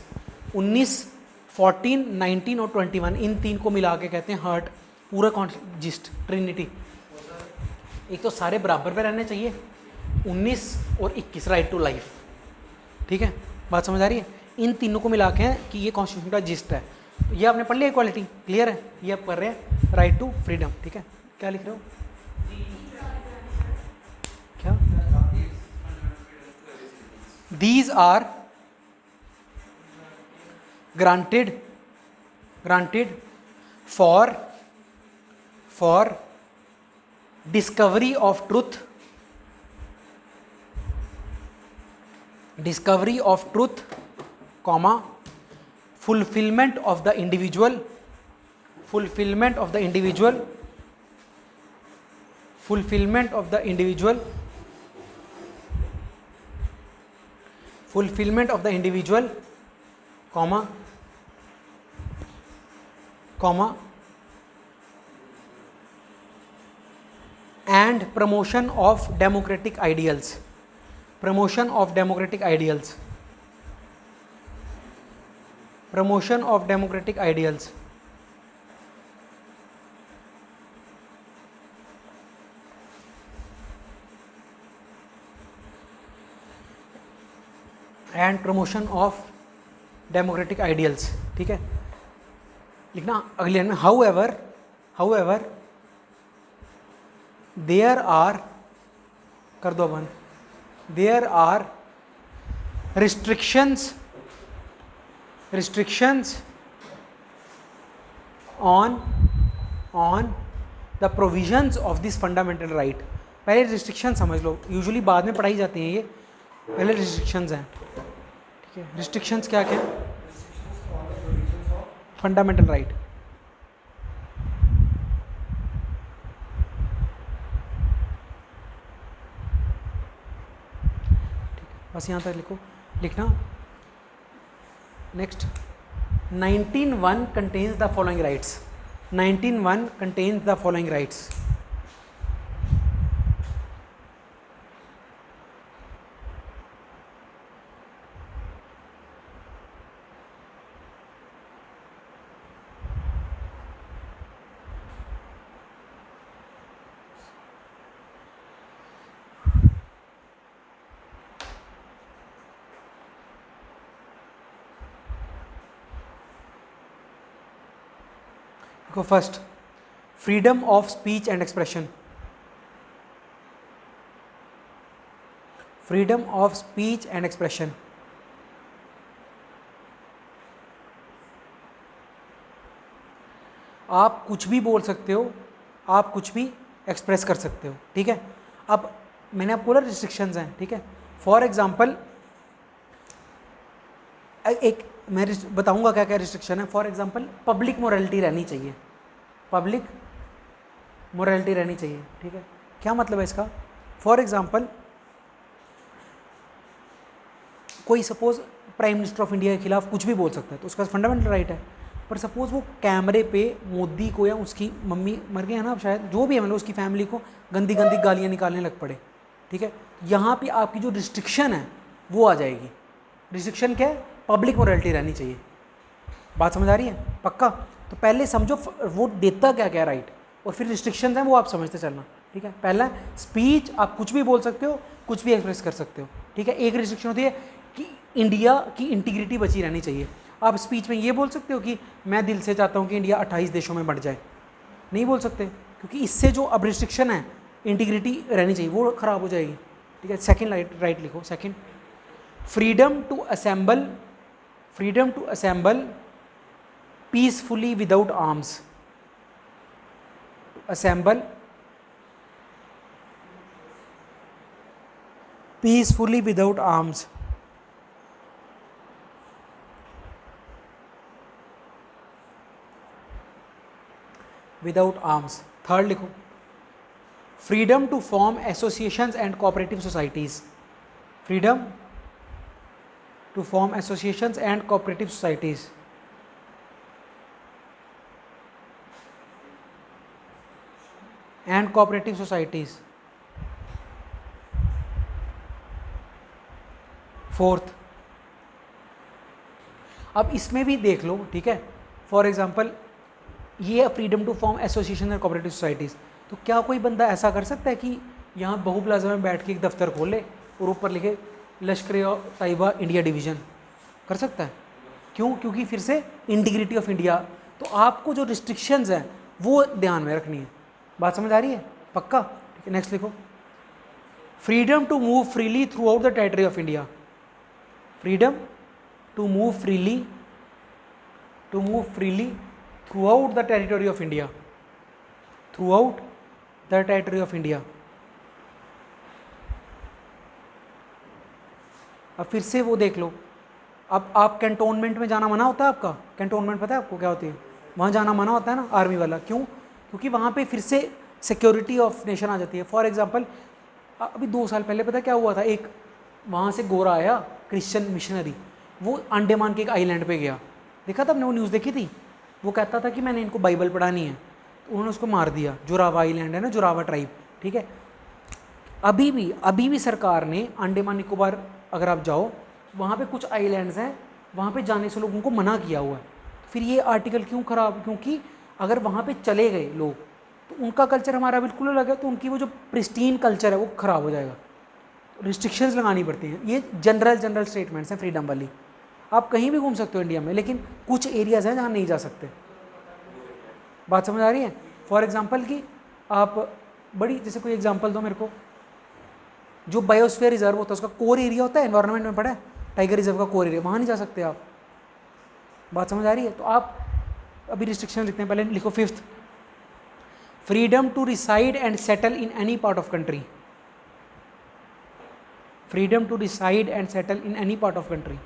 14, 19 और 21, इन 3 को मिला के कहते हैं हार्ट, पूरा जिस्ट, ट्रिनिटी। एक तो सारे बराबर पे रहने चाहिए, 19 और 21 राइट टू लाइफ। ठीक है, बात समझ आ रही है? इन तीनों को मिला के कि ये कॉन्स्टिट्यूशन का जिस्ट है। ये आपने पढ़ लिया इक्वालिटी, क्लियर है? ये आप कर रहे हैं राइट टू फ्रीडम। ठीक है, क्या लिख रहे हो? क्या? These are granted for discovery of truth, comma, fulfillment of the individual, comma, and promotion of democratic ideals. ठीक है, लिखना अगली लाइन में। however there are, कर दो बंद, there are restrictions on the provisions of this fundamental right। पहले restriction समझ लो, यूजुअली बाद में पढ़ाई जाती हैं ये, पहले रिस्ट्रिक्शंस हैं। ठीक है, रिस्ट्रिक्शंस क्या क्या? Fundamental right. बस यहाँ तक लिखना। Next, 19(1) contains the following rights। 19(1) contains the following rights। देखो, first, freedom of speech and expression. Freedom of speech and expression, आप कुछ भी बोल सकते हो, आप कुछ भी एक्सप्रेस कर सकते हो। ठीक है, अब मैंने आपको बोला रिस्ट्रिक्शंस हैं। ठीक है, फॉर एग्जांपल एक मैं बताऊंगा क्या क्या रिस्ट्रिक्शन है। फॉर एग्जांपल, पब्लिक मोरालिटी रहनी चाहिए, पब्लिक मोरालिटी रहनी चाहिए। ठीक है, क्या मतलब है इसका? फॉर एग्जांपल, कोई suppose prime minister of India के खिलाफ कुछ भी बोल सकता है, तो उसका फंडामेंटल राइट है। पर सपोज वो कैमरे पे मोदी को या उसकी मम्मी मर गए हैं ना, अब शायद, जो भी है, मतलब उसकी फैमिली को गंदी गंदी गालियाँ निकालने लग पड़े। ठीक है, यहाँ पे आपकी जो रिस्ट्रिक्शन है वो आ जाएगी। रिस्ट्रिक्शन क्या है? पब्लिक मोरालिटी रहनी चाहिए। बात समझ आ रही है? पक्का? तो पहले समझो वो देता क्या क्या राइट, और फिर रिस्ट्रिक्शंस हैं वो आप समझते चलना। ठीक है, पहला स्पीच, आप कुछ भी बोल सकते हो, कुछ भी एक्सप्रेस कर सकते हो। ठीक है। एक रिस्ट्रिक्शन होती है कि इंडिया की इंटीग्रिटी बची रहनी चाहिए। आप स्पीच में ये बोल सकते हो कि मैं दिल से चाहता हूँ कि इंडिया 28 देशों में बढ़ जाए, नहीं बोल सकते, क्योंकि इससे जो अब रिस्ट्रिक्शन है इंटीग्रिटी रहनी चाहिए वो ख़राब हो जाएगी, ठीक है। सेकेंड राइट लिखो, second freedom to assemble peacefully without arms, assemble peacefully without arms, without arms। Third लिखो freedom to form associations and cooperative societies, freedom to form associations and cooperative societies, and cooperative societies। Fourth, अब इसमें भी देख लो, ठीक है। For example ये freedom to form association and cooperative societies, तो क्या कोई बंदा ऐसा कर सकता है कि यहाँ बहु प्लाजा में बैठ के एक दफ्तर खोल ले और ऊपर लिखे लश्कर-ए-तैयबा इंडिया डिवीज़न? कर सकता है? क्यों? क्योंकि फिर से इंटीग्रिटी ऑफ इंडिया। तो आपको जो रिस्ट्रिक्शंस हैं वो ध्यान में रखनी है। बात समझ आ रही है? पक्का? ठीक है, नेक्स्ट लिखो freedom to move freely throughout the territory of India, freedom to move freely throughout the territory of India, throughout the territory of India. अब फिर से वो देख लो, अब आप कैंटोनमेंट में जाना मना होता है आपका, कैंटोनमेंट पता है आपको क्या होती है? वहाँ जाना मना होता है ना आर्मी वाला, क्यों? क्योंकि वहाँ पे फिर से सिक्योरिटी ऑफ नेशन आ जाती है। फॉर एग्जांपल अभी 2 साल पहले पता क्या हुआ था, एक वहाँ से गोरा आया क्रिश्चियन मिशनरी, वो अंडमान के एक आइलैंड पे गया, देखा था आपने वो न्यूज़ देखी थी? वो कहता था कि मैंने इनको बाइबल पढ़ानी है, तो उन्होंने उसको मार दिया। जोरावा आइलैंड है ना, जोरावा ट्राइब, ठीक है। अभी भी सरकार ने अंडमान निकोबार अगर आप जाओ, वहाँ पे कुछ आइलैंड्स हैं, वहाँ पे जाने से लोगों को मना किया हुआ है। फिर ये आर्टिकल क्यों ख़राब? क्योंकि अगर वहाँ पे चले गए लोग तो उनका कल्चर हमारा बिल्कुल अलग है, तो उनकी वो जो प्रिस्टीन कल्चर है वो ख़राब हो जाएगा। रिस्ट्रिक्शंस लगानी पड़ती हैं। ये जनरल स्टेटमेंट्स हैं फ्रीडम वाली। आप कहीं भी घूम सकते हो इंडिया में, लेकिन कुछ एरियाज़ हैं जहाँ नहीं जा सकते। बात समझ आ रही है? फॉर एग्जांपल कि आप बड़ी, जैसे कोई एग्जांपल दो मेरे को, जो बायोस्फीयर रिजर्व होता है उसका कोर एरिया होता है, एनवायरनमेंट में पड़ा है, टाइगर रिजर्व का कोर एरिया, वहाँ नहीं जा सकते आप। बात समझ आ रही है? तो आप अभी रिस्ट्रिक्शन लिखते हैं, पहले लिखो fifth, freedom to reside and settle in any part of country, freedom to reside and settle in any part of country.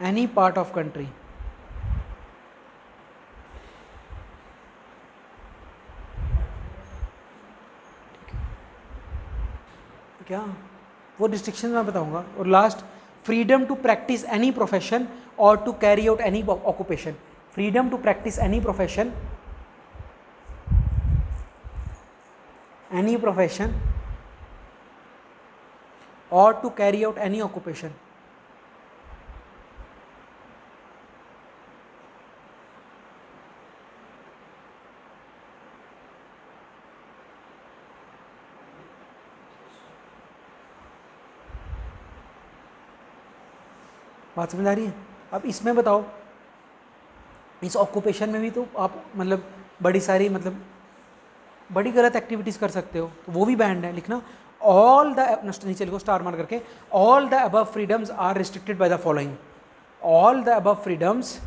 Any part of country, क्या वो रिस्ट्रिक्शन मैं बताऊंगा। और last, freedom to practise any profession or to carry out any occupation, freedom to practise any profession or to carry out any occupation. बात समझ आ रही है? अब इसमें बताओ, इस ऑक्यूपेशन में भी तो आप मतलब बड़ी सारी मतलब बड़ी गलत एक्टिविटीज़ कर सकते हो, तो वो भी बैंड है। लिखना ऑल द, नीचे लिखो स्टार मार करके, all the above freedoms are restricted by the following, all the above freedoms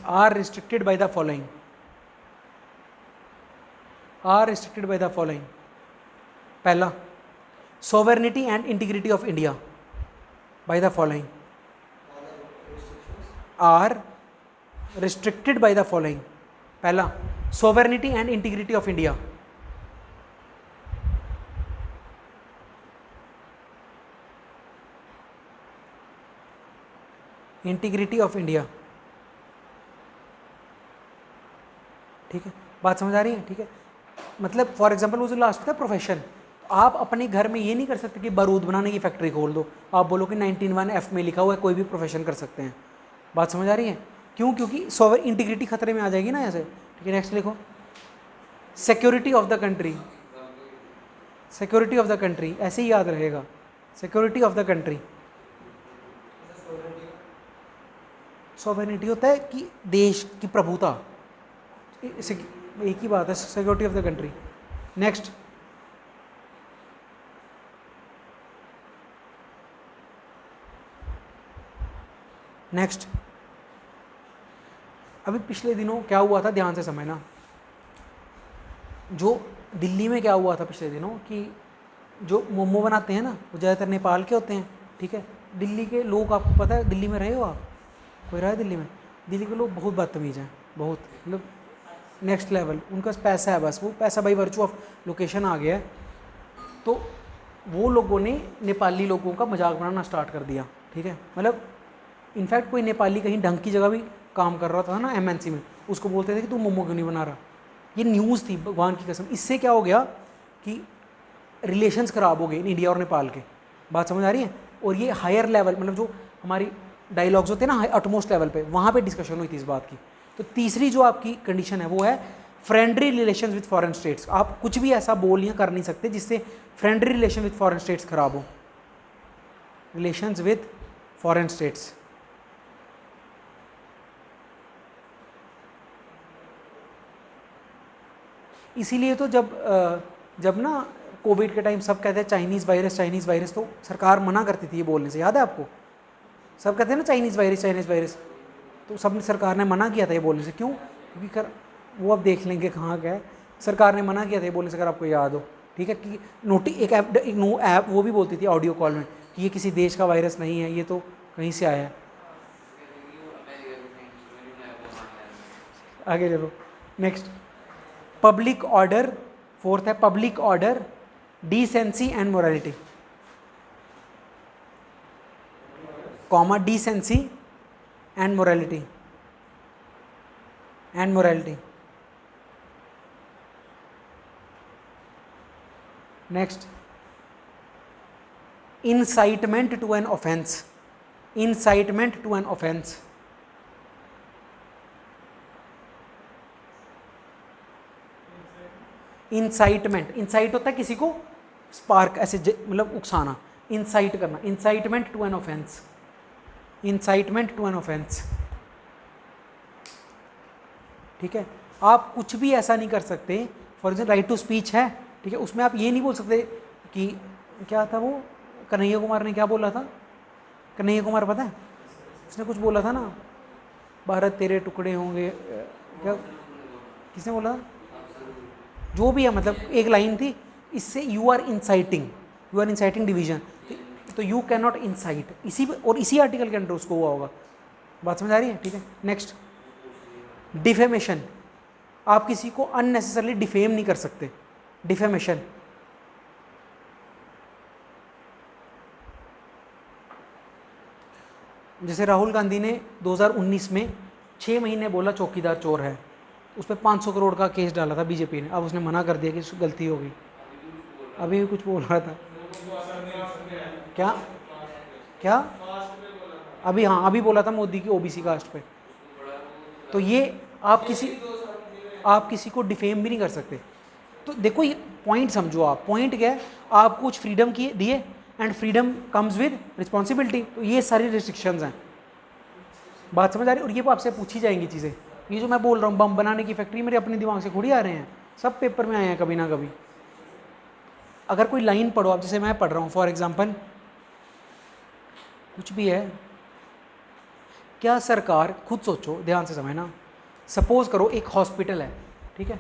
are restricted by the following, are restricted by the following. पहला, sovereignty and integrity of India by the following are restricted by the following। पहला, sovereignty and integrity of India, integrity of India, ठीक है। बात समझ आ रही है? ठीक है। मतलब फॉर एग्जांपल वो जो लास्ट था प्रोफेशन, आप अपने घर में ये नहीं कर सकते कि बारूद बनाने की फैक्ट्री खोल दो, आप बोलो कि 19(1) F में लिखा हुआ है कोई भी प्रोफेशन कर सकते हैं, बात समझ आ रही है? क्यों? क्योंकि सॉवरेन इंटीग्रिटी खतरे में आ जाएगी ना ऐसे। ठीक है, नेक्स्ट लिखो। Security of the country, security of the country ऐसे ही याद रहेगा, security of the country. Sovereignty होता है कि देश की प्रभुता, एक ही बात है, security of the country. Next, next, अभी पिछले दिनों क्या हुआ था, ध्यान से समझना। जो दिल्ली में क्या हुआ था पिछले दिनों कि जो मोमो बनाते हैं ना वो ज़्यादातर नेपाल के होते हैं। ठीक है, दिल्ली के लोग, आपको पता है, दिल्ली में रहे हो आप, कोई रहा है दिल्ली में? दिल्ली के लोग बहुत बदतमीज़ हैं, बहुत, मतलब नेक्स्ट लेवल। उनके पास पैसा है, बस वो पैसा बाई वर्चू ऑफ लोकेशन आ गया है। तो वो लोगों ने नेपाली लोगों का मजाक बनाना स्टार्ट कर दिया। ठीक है, मतलब इनफैक्ट कोई नेपाली कहीं ढंग की जगह भी काम कर रहा था ना एमएनसी में, उसको बोलते थे कि तू मोमो क्यों नहीं बना रहा। ये न्यूज़ थी, भगवान की कसम। इससे क्या हो गया कि रिलेशंस ख़राब हो गए इंडिया और नेपाल के। बात समझ आ रही है? और ये हायर लेवल, मतलब जो हमारी डायलॉग्स होते हैं ना अटमोस्ट लेवल पे, वहाँ पे डिस्कशन हुई थी इस बात की। तो तीसरी जो आपकी कंडीशन है वो है friendly relation with foreign states. आप कुछ भी ऐसा बोल या कर नहीं सकते जिससे friendly relation with foreign states खराब हो। रिलेशंस विद फॉरेन स्टेट्स, इसीलिए तो जब ना कोविड के टाइम सब कहते हैं चाइनीज़ वायरस, चाइनीज़ वायरस, तो सरकार मना करती थी ये बोलने से, याद है आपको? सब कहते हैं ना चाइनीज़ वायरस, चाइनीज़ वायरस, तो सब सरकार ने मना किया था ये बोलने से। क्यों? क्योंकि वो अब देख लेंगे कहाँ गए, सरकार ने मना किया था ये बोलने से, अगर आपको याद हो। ठीक है, कि एक ऐप वो भी बोलती थी ऑडियो कॉल में कि ये किसी देश का वायरस नहीं है, ये तो कहीं से आया है। आगे चलो, नेक्स्ट, पब्लिक ऑर्डर, फोर्थ है public order, decency and morality, comma decency and morality, and morality. Next, incitement to an offence, incitement to an offence, incitement, incite होता है किसी को स्पार्क, ऐसे मतलब उकसाना, इंसाइट करना, incitement to an offence, incitement to an offence. ठीक है, आप कुछ भी ऐसा नहीं कर सकते। For example right to speech है, ठीक है, उसमें आप ये नहीं बोल सकते कि क्या था वो, कन्हैया कुमार ने क्या बोला था? कन्हैया कुमार पता है, उसने कुछ बोला था ना, भारत तेरे टुकड़े होंगे, क्या किसने बोला? जो भी है, मतलब एक लाइन थी, इससे यू आर इंसाइटिंग डिवीजन, तो यू कैन नॉट इंसाइट, इसी और इसी आर्टिकल के अंडर उसको हुआ होगा। बात समझ आ रही है? ठीक है, नेक्स्ट, डिफेमेशन, आप किसी को अननेसेसरली डिफेम नहीं कर सकते, डिफेमेशन। जैसे राहुल गांधी ने 2019 में 6 महीने बोला चौकीदार चोर है, उस पर 500 करोड़ का केस डाला था बीजेपी ने, अब उसने मना कर दिया कि उसकी गलती होगी। अभी भी कुछ बोल रहा था, क्या क्या अभी, हाँ अभी बोला था मोदी की ओबीसी कास्ट पे। तो ये आप किसी को डिफेम भी नहीं कर सकते। तो देखो ये पॉइंट समझो, आप पॉइंट क्या है, आपको कुछ फ्रीडम की दिए, and freedom comes with responsibility, तो ये सारी रिस्ट्रिक्शंस हैं। बात समझ आ रही है? और ये आपसे पूछी जाएंगी चीज़ें, ये जो मैं बोल रहा हूँ बम बनाने की फैक्ट्री मेरे अपने दिमाग से थोड़ी आ रहे हैं, सब पेपर में आए हैं कभी ना कभी। अगर कोई लाइन पढ़ो आप, जैसे मैं पढ़ रहा हूँ फॉर एग्जांपल, कुछ भी है, क्या सरकार, खुद सोचो ध्यान से समझना, सपोज करो एक हॉस्पिटल है, ठीक है,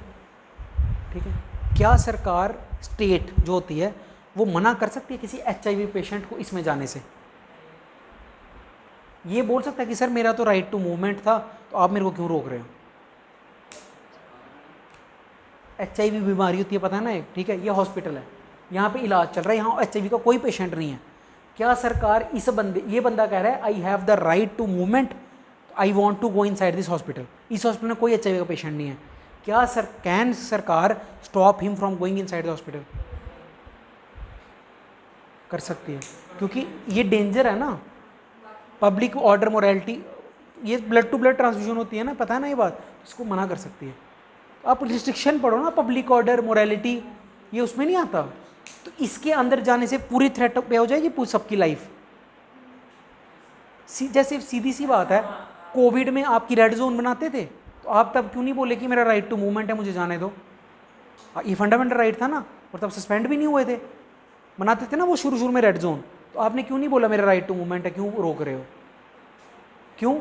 ठीक है, क्या सरकार, स्टेट जो होती है वो मना कर सकती है किसी HIV पेशेंट को इसमें जाने से? ये बोल सकता है कि सर मेरा तो राइट टू मूवमेंट था, तो आप मेरे को क्यों रोक रहे हो? HIV बीमारी होती है, पता है ना एक, ठीक है, ये हॉस्पिटल है, यहाँ पे इलाज चल रहा है, यहाँ HIV का कोई पेशेंट नहीं है, क्या सरकार इस ये बंदा कह रहा है I have the right to movement, I want to go inside this hospital, इस हॉस्पिटल में कोई HIV का पेशेंट नहीं है, क्या कैन सरकार stop him from going in side the hospital? कर सकती है, क्योंकि ये डेंजर है ना, पब्लिक ऑर्डर मोरालिटी, ये ब्लड टू ब्लड ट्रांसफ्यूजन होती है ना, पता है ना ये बात, इसको मना कर सकती है। तो आप रिस्ट्रिक्शन पढ़ो ना, पब्लिक ऑर्डर, मोरालिटी, ये उसमें नहीं आता। तो इसके अंदर जाने से पूरी थ्रेट पे हो जाएगी पूरी सबकी लाइफ। जैसे सीधी सी बात है, कोविड में आपकी रेड जोन बनाते थे, तो आप तब क्यों नहीं बोले कि मेरा राइट टू मूवमेंट है, मुझे जाने दो? ये फंडामेंटल राइट था ना, और तब सस्पेंड भी नहीं हुए थे, बनाते थे ना वो शुरू में रेड जोन। तो आपने क्यों नहीं बोला मेरा राइट टू मूवमेंट है, क्यों रोक रहे हो? क्यों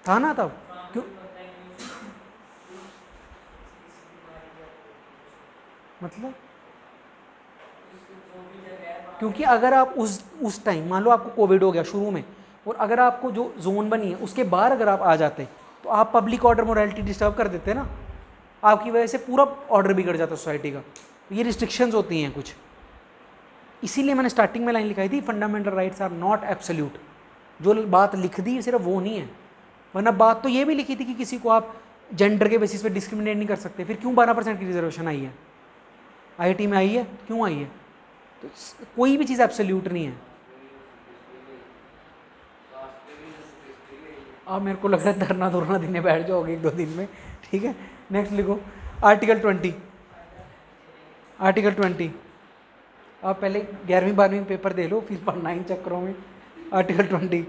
था ना तब? क्यों? मतलब क्योंकि अगर आप उस टाइम मान लो आपको कोविड हो गया शुरू में, और अगर आपको जो जोन बनी है उसके बाहर अगर आप आ जाते तो आप पब्लिक ऑर्डर, मोरालिटी डिस्टर्ब कर देते ना, आपकी वजह से पूरा ऑर्डर बिगड़ जाता सोसाइटी का। ये रिस्ट्रिक्शंस होती हैं कुछ, इसीलिए मैंने स्टार्टिंग में लाइन लिखाई थी, fundamental rights are not absolute. जो बात लिख दी सिर्फ वो नहीं है, वरना बात तो ये भी लिखी थी कि किसी को आप जेंडर के बेसिस पे डिस्क्रिमिनेट नहीं कर सकते। फिर क्यों 12% की रिजर्वेशन आई है? आईआईटी में आई है, क्यों आई है? तो कोई भी चीज़ एब्सोल्यूट नहीं है। अब मेरे को लग रहा है धरना धुरना देने बैठ जाओगे 1-2 दिन में, ठीक है। नेक्स्ट लिखो आर्टिकल 20। आर्टिकल 20 आप पहले 11वीं 12वीं पेपर दे लो, फिर पढ़ना इन चक्करों में। आर्टिकल 20,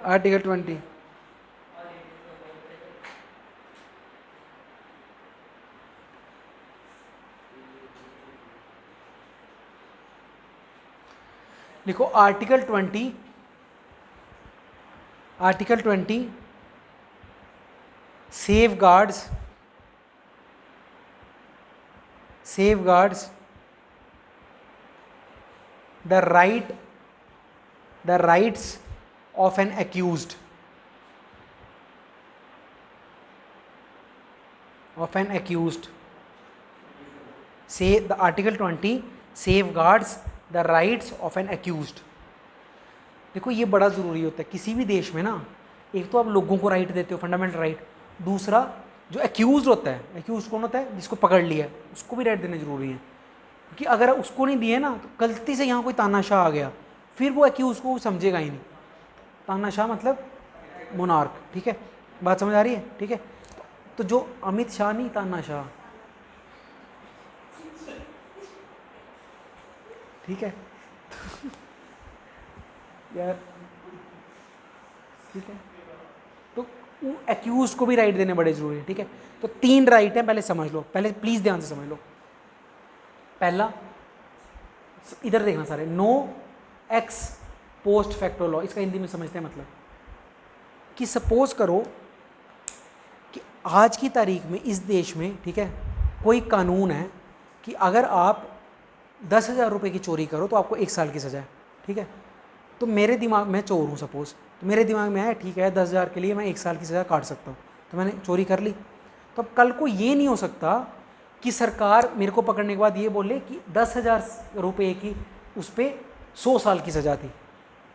आर्टिकल 20 लिखो। Article 20, article 20 safeguards the rights of an accused, say the article 20 safeguards the rights of an accused। देखो ये बड़ा ज़रूरी होता है किसी भी देश में ना, एक तो आप लोगों को राइट देते हो, फंडामेंटल राइट, दूसरा जो एक्यूज होता है, एक्यूज कौन होता है? जिसको पकड़ लिया, उसको भी राइट देने जरूरी है। क्योंकि अगर उसको नहीं दिए ना, तो गलती से यहाँ कोई तानाशाह आ गया, फिर वो एक्यूज को समझेगा ही नहीं। तानाशाह मतलब मोनार्क, ठीक है, बात समझ आ रही है? ठीक है, तो जो अमित शाह नहीं, तानाशाह, ठीक है यार, ठीक है। तो एक्यूज को भी राइट देने बड़े जरूरी है, ठीक है। तो 3 राइट हैं, पहले समझ लो, पहले प्लीज ध्यान से समझ लो। पहला, इधर देखना सारे, no ex post facto law, इसका हिंदी में समझते हैं मतलब कि सपोज करो कि आज की तारीख में इस देश में, ठीक है, कोई कानून है कि अगर आप 10,000 रुपये की चोरी करो तो आपको 1 साल की सजा है, ठीक है। तो मेरे दिमाग में, चोर हूँ सपोज, तो मेरे दिमाग में है ठीक है 10,000 के लिए मैं 1 साल की सज़ा काट सकता हूँ, तो मैंने चोरी कर ली। तो अब कल को ये नहीं हो सकता कि सरकार मेरे को पकड़ने के बाद ये बोले कि 10,000 रुपये की उस पर 100 साल की सज़ा थी।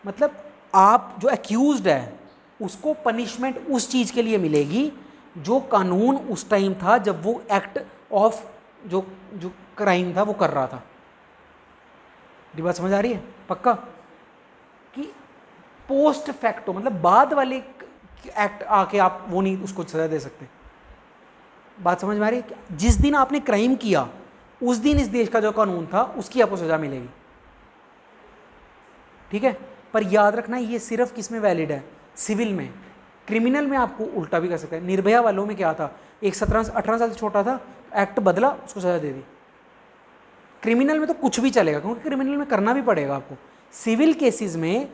मतलब आप जो एक्यूज्ड है उसको पनिशमेंट उस चीज़ के लिए मिलेगी जो कानून उस टाइम था जब वो एक्ट ऑफ जो क्राइम था वो कर रहा था। ये बात समझ आ रही है? पक्का कि पोस्ट फैक्टो मतलब बाद वाले एक्ट आके आप वो नहीं उसको सजा दे सकते। बात समझ में आ रही है? जिस दिन आपने क्राइम किया उस दिन इस देश का जो कानून था उसकी आपको सजा मिलेगी, ठीक है। पर याद रखना ये सिर्फ किस में वैलिड है? सिविल में। क्रिमिनल में आपको उल्टा भी कर सकता है। निर्भया वालों में क्या था, एक 17-18 साल से छोटा था, एक्ट बदला, उसको सजा दे दी। क्रिमिनल में तो कुछ भी चलेगा क्योंकि क्रिमिनल में करना भी पड़ेगा आपको। सिविल केसेस में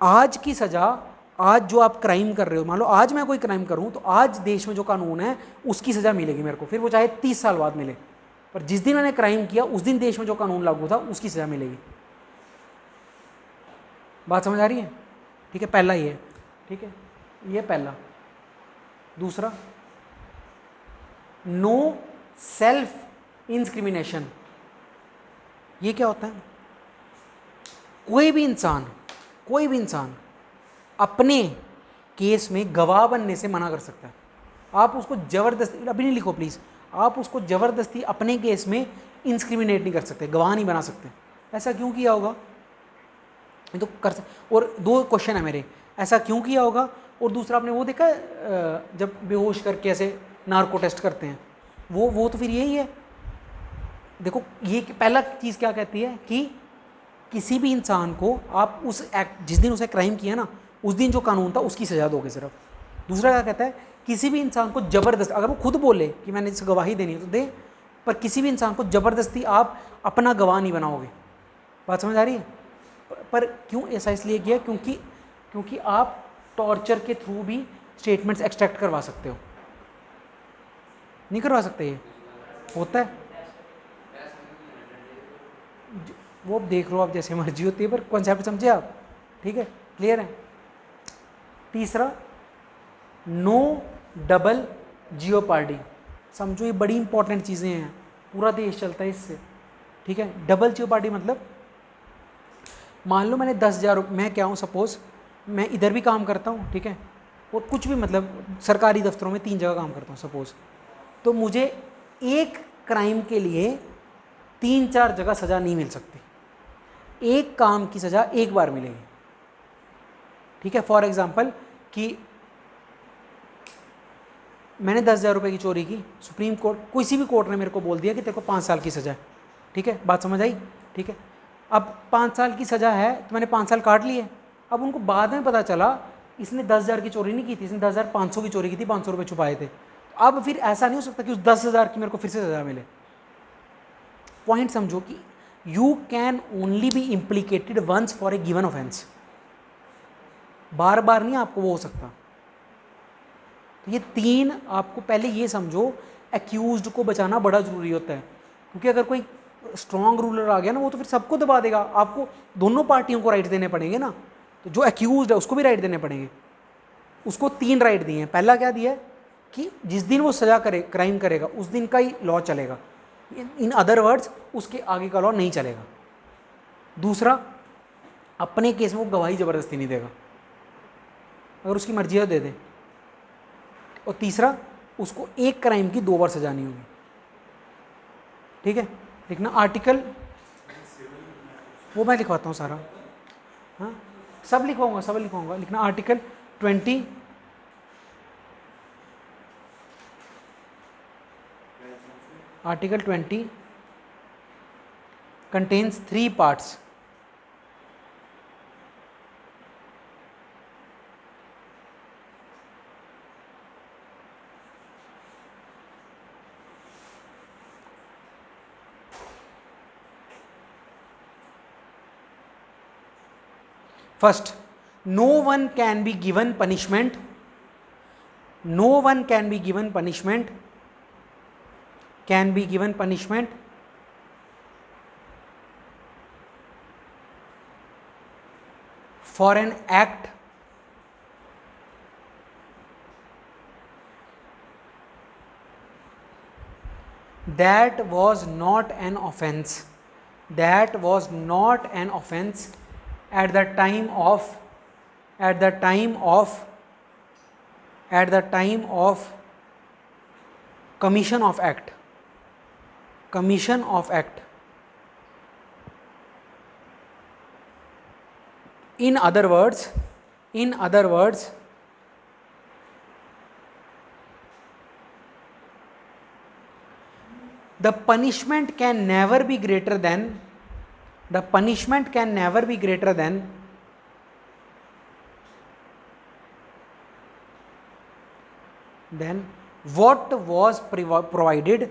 आज की सज़ा, आज जो आप क्राइम कर रहे हो, मान लो आज मैं कोई क्राइम करूं तो आज देश में जो कानून है उसकी सज़ा मिलेगी मेरे को, फिर वो चाहे 30 साल बाद मिले, पर जिस दिन मैंने क्राइम किया उस दिन देश में जो कानून लागू था उसकी सज़ा मिलेगी। बात समझ आ रही है? ठीक है, पहला ये है, ठीक है, ये पहला। दूसरा, नो सेल्फ इंस्क्रिमिनेशन। ये क्या होता है? कोई भी इंसान अपने केस में गवाह बनने से मना कर सकता है। आप उसको ज़बरदस्ती, अभी नहीं लिखो प्लीज़, आप उसको ज़बरदस्ती अपने केस में इंस्क्रिमिनेट नहीं कर सकते, गवाह नहीं बना सकते। ऐसा क्यों किया होगा? ये तो कर सकते। और 2 क्वेश्चन है मेरे, ऐसा क्यों किया होगा। और दूसरा आपने वो देखा जब बेहोश करके ऐसे नार्को टेस्ट करते हैं, वो तो फिर यही है। देखो ये पहला चीज़ क्या कहती है कि किसी भी इंसान को आप उस एक्ट, जिस दिन उसे क्राइम किया ना उस दिन जो कानून था उसकी सज़ा दोगे सिर्फ। दूसरा क्या कहता है, किसी भी इंसान को ज़बरदस्त, अगर वो खुद बोले कि मैंने इस गवाही देनी है तो दे, पर किसी भी इंसान को ज़बरदस्ती आप अपना गवाह नहीं बनाओगे। बात समझ आ रही है। पर क्यों ऐसा इसलिए किया, क्योंकि आप टॉर्चर के थ्रू भी स्टेटमेंट्स एक्सट्रैक्ट करवा सकते हो। नहीं करवा सकते, ये होता है। वो देख लो आप जैसे मर्जी होती है, पर कॉन्सेप्ट समझे आप, ठीक है, क्लियर है। तीसरा, नो डबल जियोपार्डी। समझो ये बड़ी इंपॉर्टेंट चीज़ें हैं, पूरा देश चलता है इससे, ठीक है। डबल जियोपार्डी मतलब मान लो मैंने 10,000, मैं क्या हूँ, सपोज मैं इधर भी काम करता हूँ, ठीक है, और कुछ भी मतलब सरकारी दफ्तरों में 3 जगह काम करता हूँ सपोज, तो मुझे एक क्राइम के लिए 3-4 जगह सज़ा नहीं मिल सकती। एक काम की सज़ा एक बार मिलेगी, ठीक है। फॉर एग्जांपल कि मैंने 10,000 रुपये की चोरी की, सुप्रीम कोर्ट, किसी भी कोर्ट ने मेरे को बोल दिया कि तेरे को 5 साल की सज़ा है, ठीक है, बात समझ आई, ठीक है। अब 5 साल की सज़ा है तो मैंने 5 साल काट लिए। अब उनको बाद में पता चला इसने 10,000 की चोरी नहीं की थी, इसने 10,500 की चोरी की थी, 500 रुपये छुपाए थे। अब फिर ऐसा नहीं हो सकता कि उस 10,000 की मेरे को फिर से सज़ा मिले। पॉइंट समझो कि you can only be implicated once for a given offence, बार बार नहीं आपको वो हो सकता। तो ये 3 आपको पहले ये समझो, एक्यूज्ड को बचाना बड़ा ज़रूरी होता है, क्योंकि अगर कोई स्ट्रॉन्ग रूलर आ गया ना वो तो फिर सबको दबा देगा। आपको दोनों पार्टियों को राइट देने पड़ेंगे ना, तो जो एक्यूज्ड है उसको भी राइट देने पड़ेंगे। उसको 3 राइट दिए हैं। पहला क्या दिया है कि जिस दिन वो सज़ा करे, क्राइम करेगा, उस दिन का ही लॉ चलेगा, इन अदर वर्ड्स उसके आगे का लॉ नहीं चलेगा। दूसरा, अपने केस में वो गवाही ज़बरदस्ती नहीं देगा, अगर उसकी मर्जी है तो दे दे। और तीसरा, उसको एक क्राइम की 2 बार सजा नहीं होगी, ठीक है। लिखना आर्टिकल, वो मैं लिखवाता हूँ सारा, हाँ सब लिखवाऊंगा, सब लिखवाऊंगा। लिखना article 20 contains 3 parts. First, no one can be given punishment. No one can be given punishment. Can be given punishment for an act that was not an offense. That was not an offense at the time of commission of act. Commission of act. In other words, the punishment can never be greater than what was provided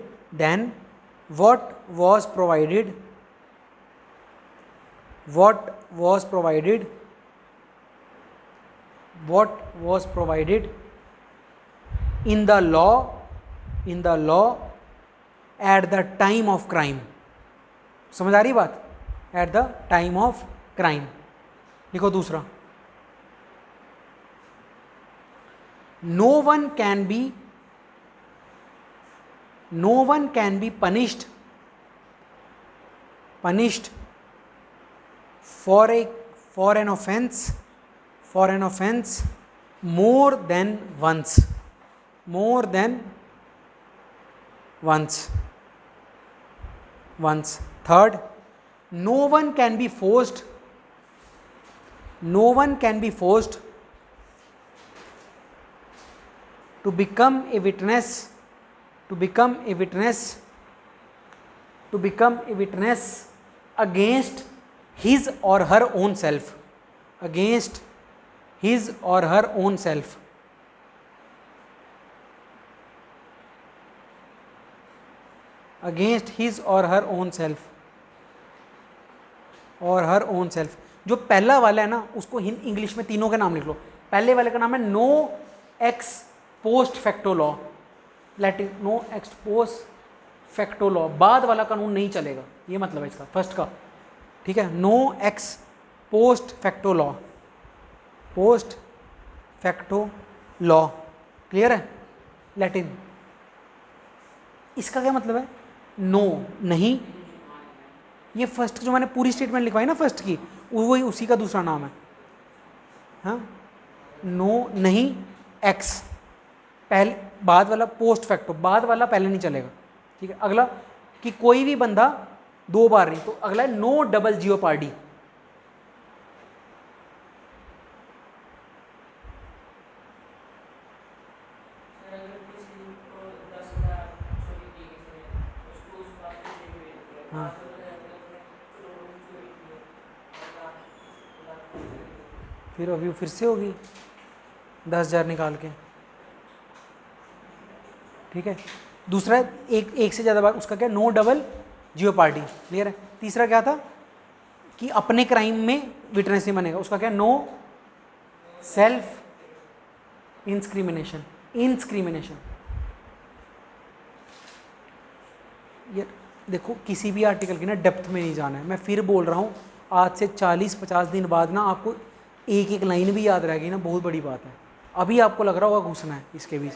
in the law at the time of crime. समझ आ रही बात? At the time of crime. लिखो दूसरा, no one can be punished for an offense more than once. Third, no one can be forced to become a witness, to become a witness, to become a witness against his or her own self, against his or her own self, against his or her own self, और her own self. जो पहला वाला है ना उसको English में तीनों के नाम लिख लो। पहले वाले का नाम है no ex post facto law, Latin no ex post facto law, बाद वाला कानून नहीं चलेगा, ये मतलब है इसका फर्स्ट का, ठीक है। No ex post facto law, post facto law, clear है, लैटिन। इसका क्या मतलब है, नो नहीं, ये फर्स्ट जो मैंने पूरी स्टेटमेंट लिखवाई ना फर्स्ट की, वही उसी का दूसरा नाम है, हाँ। नो नहीं एक्स, पहले बाद वाला पोस्ट फैक्टो, बाद वाला पहले नहीं चलेगा, ठीक है। अगला कि कोई भी बंदा दो बार नहीं, तो अगला है नो डबल जियोपार्डी, हाँ। फिर अभी फिर से होगी 10,000 निकाल के, ठीक है। दूसरा एक से ज़्यादा बार, उसका क्या, नो डबल जियोपार्डी, क्लियर है। तीसरा क्या था कि अपने क्राइम में विटनेस नहीं बनेगा, उसका क्या, नो सेल्फ इंस्क्रिमिनेशन, इंस्क्रिमिनेशन। ये देखो किसी भी आर्टिकल की ना डेप्थ में नहीं जाना है, मैं फिर बोल रहा हूँ, आज से 40-50 दिन बाद ना आपको एक एक लाइन भी याद रहेगी ना, बहुत बड़ी बात है। अभी आपको लग रहा होगा घुसना है इसके बीच,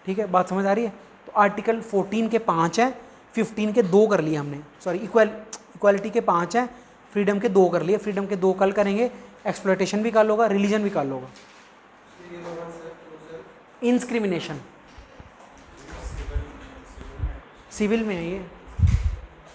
ठीक है, बात समझ आ रही है। तो आर्टिकल 14 के 5 हैं, 15 के 2 कर लिए हमने, सॉरी इक्वालिटी के 5 हैं, फ्रीडम के 2 कर लिए, फ्रीडम के 2 कल करेंगे, एक्सप्लॉयटेशन भी कल होगा, रिलीजन भी कल होगा। इंस्क्रिमिनेशन सिविल में है ये।